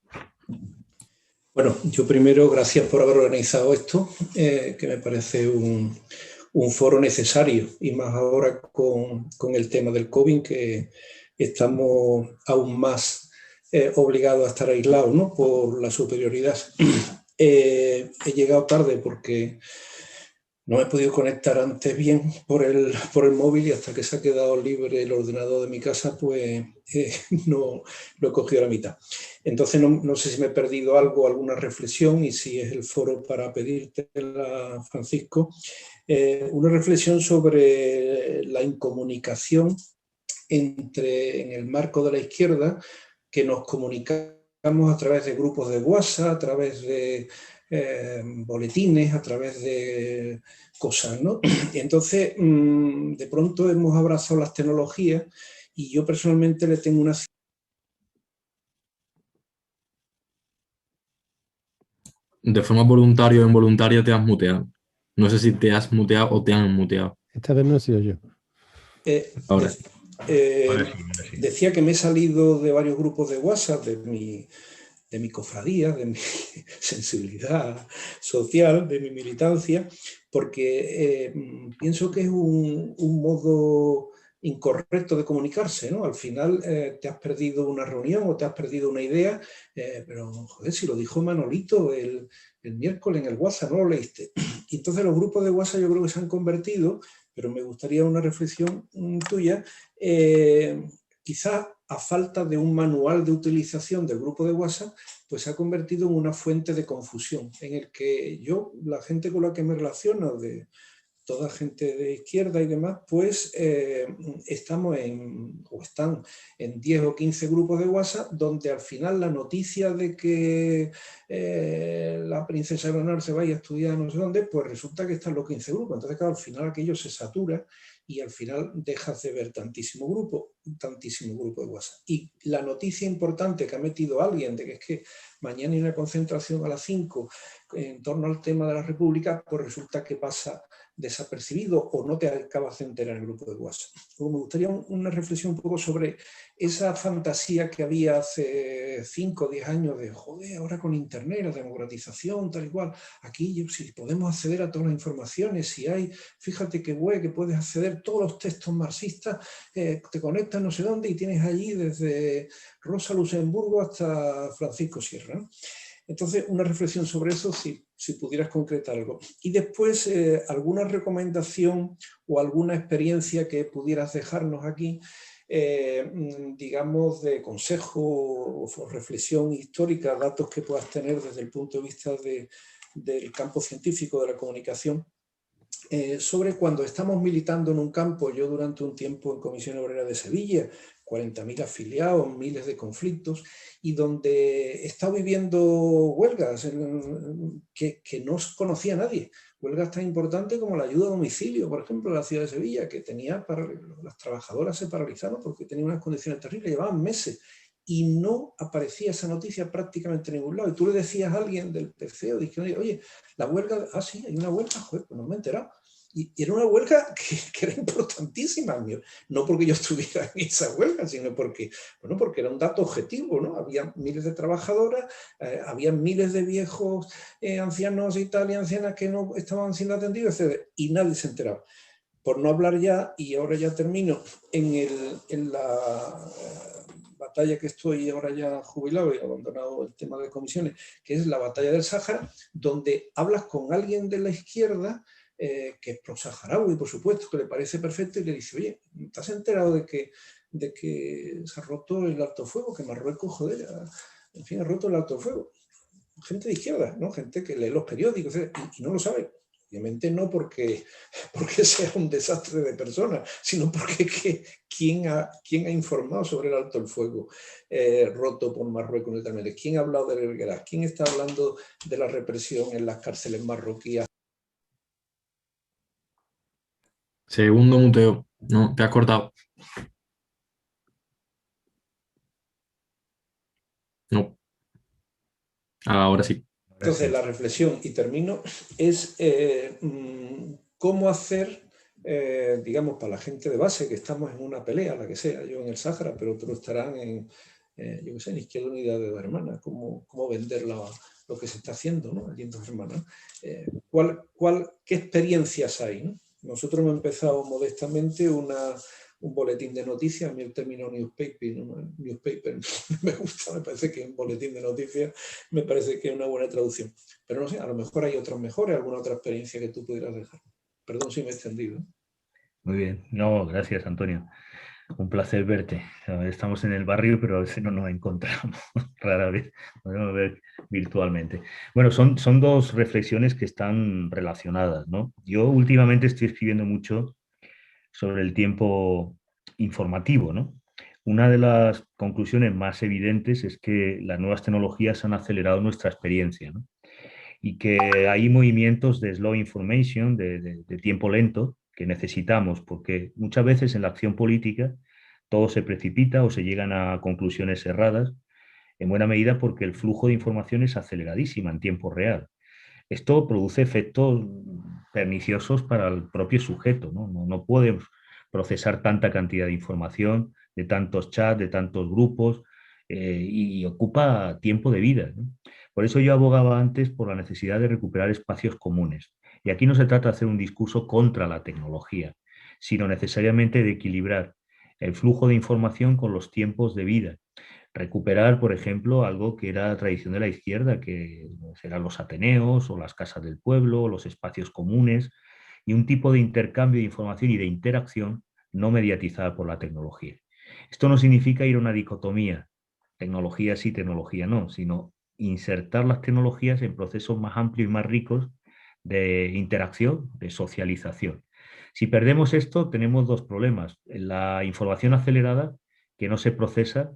Bueno, yo primero, gracias por haber organizado esto, que me parece un foro necesario, y más ahora con el tema del COVID, que estamos aún más obligados a estar aislados, ¿no? Por la superioridad. He llegado tarde porque no he podido conectar antes bien por el móvil, y hasta que se ha quedado libre el ordenador de mi casa, pues no lo he cogido a la mitad. Entonces no sé si me he perdido algo, alguna reflexión, y si es el foro para pedírtela, Francisco. Una reflexión sobre la incomunicación en el marco de la izquierda, que nos comunicamos a través de grupos de WhatsApp, a través de boletines, a través de cosas, ¿no? Y entonces, de pronto hemos abrazado las tecnologías, y yo personalmente le tengo una... De forma voluntaria o involuntaria te has muteado. No sé si te has muteado o te han muteado. Esta vez no he sido yo. Ahora. Decía que me he salido de varios grupos de WhatsApp, de mi cofradía, de mi sensibilidad social, de mi militancia, porque pienso que es un modo incorrecto de comunicarse, ¿no? Al final te has perdido una reunión o te has perdido una idea, pero joder, si lo dijo Manolito el miércoles en el WhatsApp, no lo leíste. Y entonces los grupos de WhatsApp yo creo que se han convertido, pero me gustaría una reflexión tuya, quizás a falta de un manual de utilización del grupo de WhatsApp, pues se ha convertido en una fuente de confusión, en el que yo, la gente con la que me relaciono, de toda gente de izquierda y demás, pues están en 10 o 15 grupos de WhatsApp, donde al final la noticia de que la princesa Leonor se vaya a estudiar no sé dónde, pues resulta que están los 15 grupos. Entonces, claro, al final aquello se satura y al final dejas de ver tantísimo grupo de WhatsApp. Y la noticia importante que ha metido alguien de que es que mañana hay una concentración a las 5 en torno al tema de la República, pues resulta que pasa desapercibido o no te acabas de enterar en el grupo de WhatsApp. Luego me gustaría una reflexión un poco sobre esa fantasía que había hace 5 o 10 años de, joder, ahora con Internet, la democratización, tal y cual, aquí si podemos acceder a todas las informaciones, si hay, fíjate qué web, que puedes acceder a todos los textos marxistas, te conectas no sé dónde y tienes allí desde Rosa Luxemburgo hasta Francisco Sierra, ¿no? Entonces, una reflexión sobre eso, si pudieras concretar algo. Y después, alguna recomendación o alguna experiencia que pudieras dejarnos aquí, digamos, de consejo o reflexión histórica, datos que puedas tener desde el punto de vista del campo científico de la comunicación, sobre cuando estamos militando en un campo. Yo durante un tiempo en Comisión Obrera de Sevilla, 40.000 afiliados, miles de conflictos, y donde he estado viviendo huelgas que no conocía nadie. Huelgas tan importantes como la ayuda a domicilio, por ejemplo, en la ciudad de Sevilla, que las trabajadoras se paralizaron porque tenían unas condiciones terribles, llevaban meses, y no aparecía esa noticia prácticamente en ningún lado. Y tú le decías a alguien del PCO, dije, oye, la huelga, sí, hay una huelga, joder, pues no me he enterado. Y era una huelga que era importantísima, no porque yo estuviera en esa huelga, sino porque era un dato objetivo, ¿no? Había miles de trabajadoras, había miles de viejos, ancianos y tal, y ancianas que no estaban siendo atendidos, etc. Y nadie se enteraba. Por no hablar ya, y ahora ya termino, en la batalla que estoy ahora ya jubilado y abandonado el tema de comisiones, que es la batalla del Sáhara, donde hablas con alguien de la izquierda, que es pro-saharaui, por supuesto, que le parece perfecto, y le dice, oye, ¿te has enterado de que se ha roto el alto fuego? Que Marruecos, joder, en fin, ha roto el alto fuego. Gente de izquierda, ¿no? Gente que lee los periódicos y no lo sabe. Obviamente no porque sea un desastre de personas, sino porque ¿quién ha informado sobre el alto el fuego roto por Marruecos únicamente? ¿Quién ha hablado del Elgueraz? ¿Quién está hablando de la represión en las cárceles marroquíes? Segundo muteo. No, te has cortado. No. Ahora sí. Entonces, la reflexión, y termino, es cómo hacer, digamos, para la gente de base, que estamos en una pelea, la que sea, yo en el Sáhara, pero otros estarán en, yo qué sé, en Izquierda Unida de Dos Hermanas, cómo vender lo que se está haciendo, ¿no? Allí en Dos Hermanas. ¿Qué experiencias hay, ¿no? Nosotros hemos empezado modestamente un boletín de noticias. A mí el término newspaper no me gusta, me parece que un boletín de noticias me parece que es una buena traducción. Pero no sé, a lo mejor hay otras mejores, alguna otra experiencia que tú pudieras dejar. Perdón si me he extendido. Muy bien. No, gracias, Antonio. Un placer verte. Estamos en el barrio, pero a veces no nos encontramos rara vez. Podemos ver virtualmente. Bueno, son dos reflexiones que están relacionadas, ¿no? Yo últimamente estoy escribiendo mucho sobre el tiempo informativo, ¿no? Una de las conclusiones más evidentes es que las nuevas tecnologías han acelerado nuestra experiencia, ¿no? Y que hay movimientos de slow information, de tiempo lento, que necesitamos, porque muchas veces en la acción política todo se precipita o se llegan a conclusiones erradas, en buena medida porque el flujo de información es aceleradísima en tiempo real. Esto produce efectos perniciosos para el propio sujeto, ¿no? No podemos procesar tanta cantidad de información, de tantos chats, de tantos grupos, y ocupa tiempo de vida, ¿no? Por eso yo abogaba antes por la necesidad de recuperar espacios comunes. Y aquí no se trata de hacer un discurso contra la tecnología, sino necesariamente de equilibrar el flujo de información con los tiempos de vida. Recuperar, por ejemplo, algo que era tradición de la izquierda, que eran los ateneos o las casas del pueblo, o los espacios comunes, y un tipo de intercambio de información y de interacción no mediatizada por la tecnología. Esto no significa ir a una dicotomía, tecnología sí, tecnología no, sino insertar las tecnologías en procesos más amplios y más ricos de interacción, de socialización. Si perdemos esto, tenemos dos problemas. La información acelerada, que no se procesa,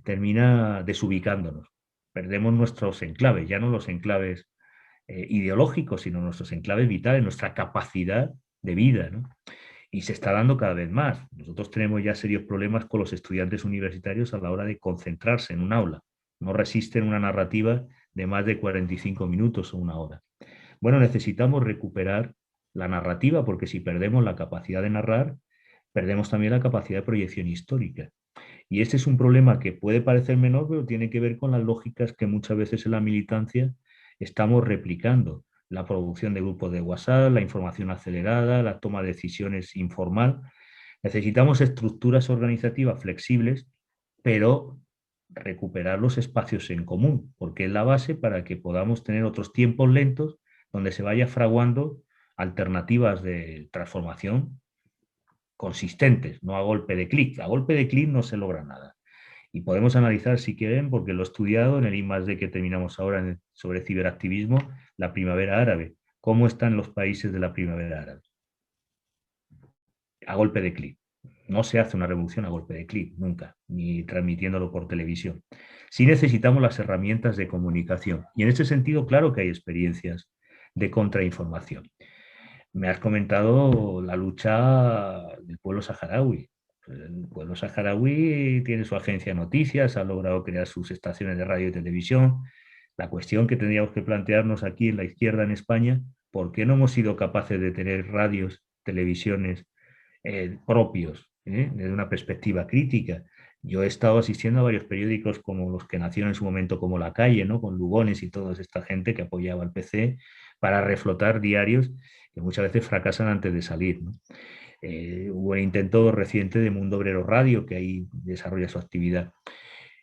termina desubicándonos. Perdemos nuestros enclaves, ya no los enclaves ideológicos, sino nuestros enclaves vitales, nuestra capacidad de vida, ¿no? Y se está dando cada vez más. Nosotros tenemos ya serios problemas con los estudiantes universitarios a la hora de concentrarse en un aula. No resisten una narrativa de más de 45 minutos o una hora. Bueno, necesitamos recuperar la narrativa, porque si perdemos la capacidad de narrar, perdemos también la capacidad de proyección histórica. Y este es un problema que puede parecer menor, pero tiene que ver con las lógicas que muchas veces en la militancia estamos replicando. La producción de grupos de WhatsApp, la información acelerada, la toma de decisiones informal. Necesitamos estructuras organizativas flexibles, pero recuperar los espacios en común, porque es la base para que podamos tener otros tiempos lentos donde se vaya fraguando alternativas de transformación consistentes, no a golpe de clic. A golpe de clic no se logra nada. Y podemos analizar, si quieren, porque lo he estudiado en el I+D que terminamos ahora sobre ciberactivismo, la primavera árabe. ¿Cómo están los países de la primavera árabe? A golpe de clic. No se hace una revolución a golpe de clic, nunca, ni transmitiéndolo por televisión. Sí necesitamos las herramientas de comunicación. Y en ese sentido, claro que hay experiencias de contrainformación. Me has comentado la lucha del pueblo saharaui. El pueblo saharaui tiene su agencia de noticias, ha logrado crear sus estaciones de radio y televisión. La cuestión que tendríamos que plantearnos aquí en la izquierda en España, ¿por qué no hemos sido capaces de tener radios, televisiones propios, desde una perspectiva crítica? Yo he estado asistiendo a varios periódicos como los que nacieron en su momento como La Calle, ¿no? Con Lugones y toda esta gente que apoyaba al PC, para reflotar diarios que muchas veces fracasan antes de salir, ¿no? Hubo un intento reciente de Mundo Obrero Radio, que ahí desarrolla su actividad.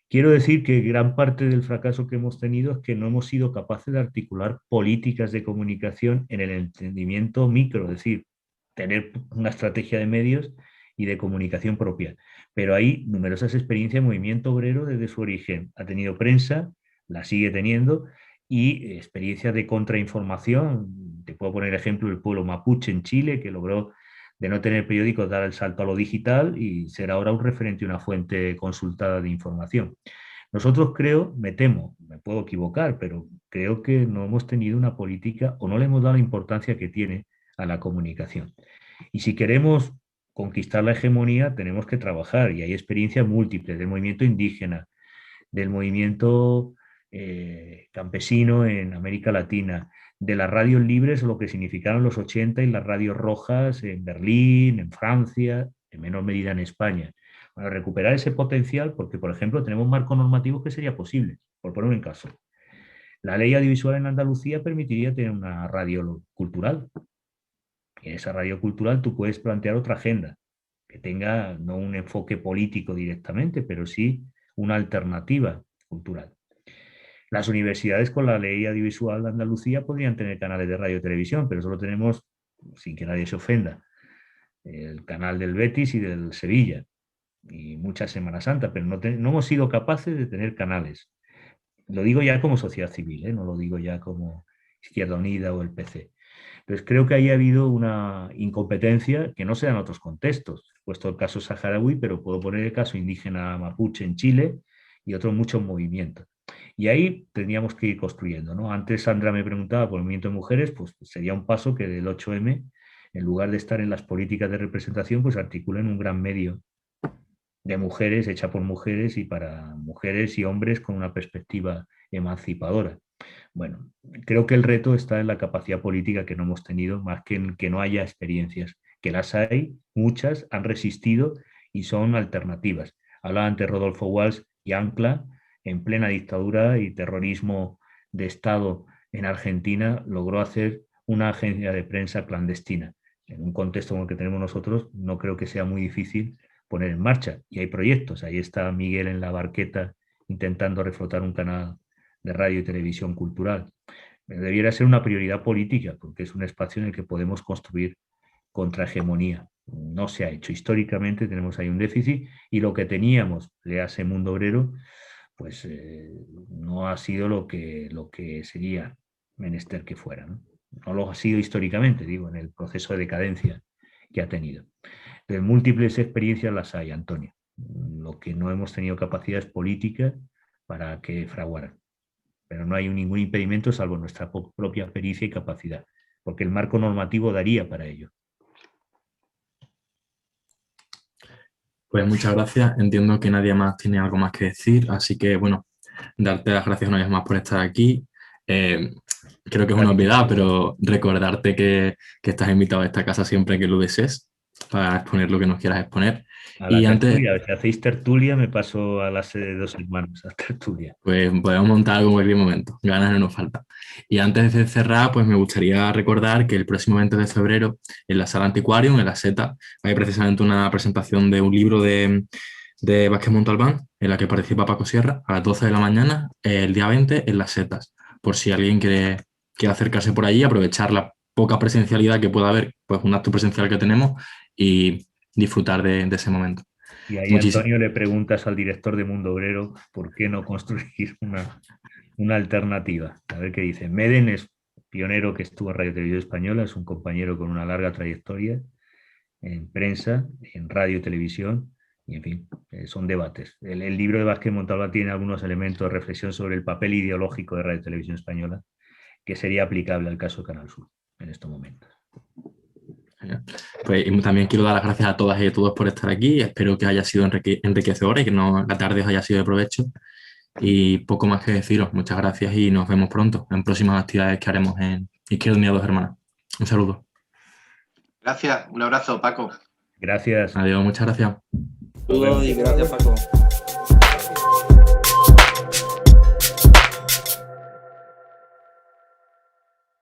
Quiero decir que gran parte del fracaso que hemos tenido es que no hemos sido capaces de articular políticas de comunicación en el entendimiento micro, es decir, tener una estrategia de medios y de comunicación propia. Pero hay numerosas experiencias de movimiento obrero desde su origen. Ha tenido prensa, la sigue teniendo, y experiencias de contrainformación. Te puedo poner ejemplo el pueblo mapuche en Chile, que logró, de no tener periódicos, dar el salto a lo digital y ser ahora un referente y una fuente consultada de información. Nosotros creo, me temo, me puedo equivocar, pero creo que no hemos tenido una política o no le hemos dado la importancia que tiene a la comunicación. Y si queremos conquistar la hegemonía, tenemos que trabajar, y hay experiencias múltiples del movimiento indígena, del movimiento campesino en América Latina, de las radios libres, lo que significaron los 80 y las radios rojas en Berlín, en Francia, en menor medida en España. Para recuperar ese potencial, porque por ejemplo tenemos marcos normativos que sería posible, por poner un caso. La ley audiovisual en Andalucía permitiría tener una radio cultural. Y en esa radio cultural tú puedes plantear otra agenda, que tenga no un enfoque político directamente, pero sí una alternativa cultural. Las universidades con la ley audiovisual de Andalucía podrían tener canales de radio y televisión, pero solo tenemos, sin que nadie se ofenda, el canal del Betis y del Sevilla, y mucha Semana Santa, pero no hemos sido capaces de tener canales. Lo digo ya como sociedad civil, no lo digo ya como Izquierda Unida o el PC. Entonces creo que ahí ha habido una incompetencia que no se da en otros contextos. He puesto el caso saharaui, pero puedo poner el caso indígena mapuche en Chile y otros muchos movimientos. Y ahí tendríamos que ir construyendo, ¿no? Antes Sandra me preguntaba por el movimiento de mujeres, pues sería un paso que del 8M, en lugar de estar en las políticas de representación, pues articulen un gran medio de mujeres, hecha por mujeres y para mujeres y hombres con una perspectiva emancipadora. Bueno, creo que el reto está en la capacidad política que no hemos tenido, más que en que no haya experiencias, que las hay, muchas han resistido y son alternativas. Hablaba antes Rodolfo Walsh y Ancla, en plena dictadura y terrorismo de Estado en Argentina, logró hacer una agencia de prensa clandestina. En un contexto como el que tenemos nosotros, no creo que sea muy difícil poner en marcha. Y hay proyectos. Ahí está Miguel en la barqueta intentando reflotar un canal de radio y televisión cultural. Debiera ser una prioridad política, porque es un espacio en el que podemos construir contrahegemonía. No se ha hecho. Históricamente tenemos ahí un déficit y lo que teníamos, léase Mundo Obrero, pues no ha sido lo que sería menester que fuera, ¿no? No lo ha sido históricamente, digo, en el proceso de decadencia que ha tenido. De múltiples experiencias las hay, Antonio. Lo que no hemos tenido capacidad es política para que fraguaran. Pero no hay ningún impedimento salvo nuestra propia pericia y capacidad, porque el marco normativo daría para ello. Pues muchas gracias. Entiendo que nadie más tiene algo más que decir, así que, bueno, darte las gracias una vez más por estar aquí. creo que es una obviedad, pero recordarte que estás invitado a esta casa siempre que lo desees para exponer lo que nos quieras exponer. A la Y antes, tertulia, si hacéis tertulia, me paso a las 2 semanas a tertulia. pues podemos montar algo en cualquier momento, ganas no nos faltan. Y antes de cerrar, pues me gustaría recordar que el próximo 20 de febrero, en la Sala Antiquarium, en la Seta, hay precisamente una presentación de un libro de Vázquez Montalbán, en la que participa Paco Sierra, a las 12 de la mañana, el día 20, en las Setas. Por si alguien quiere acercarse por allí, aprovechar la poca presencialidad que pueda haber, pues un acto presencial que tenemos, y disfrutar de ese momento. Y ahí, Antonio, le preguntas al director de Mundo Obrero por qué no construir una alternativa. A ver qué dice. Meden es pionero que estuvo en Radio Televisión Española, es un compañero con una larga trayectoria en prensa, en radio y televisión, y en fin, son debates. El libro de Vázquez Montalbán tiene algunos elementos de reflexión sobre el papel ideológico de Radio Televisión Española que sería aplicable al caso de Canal Sur en estos momentos. Pues también quiero dar las gracias a todas y a todos por estar aquí. Espero que haya sido enriquecedora y que la tarde os haya sido de provecho. Y poco más que deciros. Muchas gracias y nos vemos pronto en próximas actividades que haremos en Izquierda Unida Dos Hermanas. Un saludo. Gracias, un abrazo, Paco. Gracias. Adiós, muchas gracias. Saludos y gracias, Paco.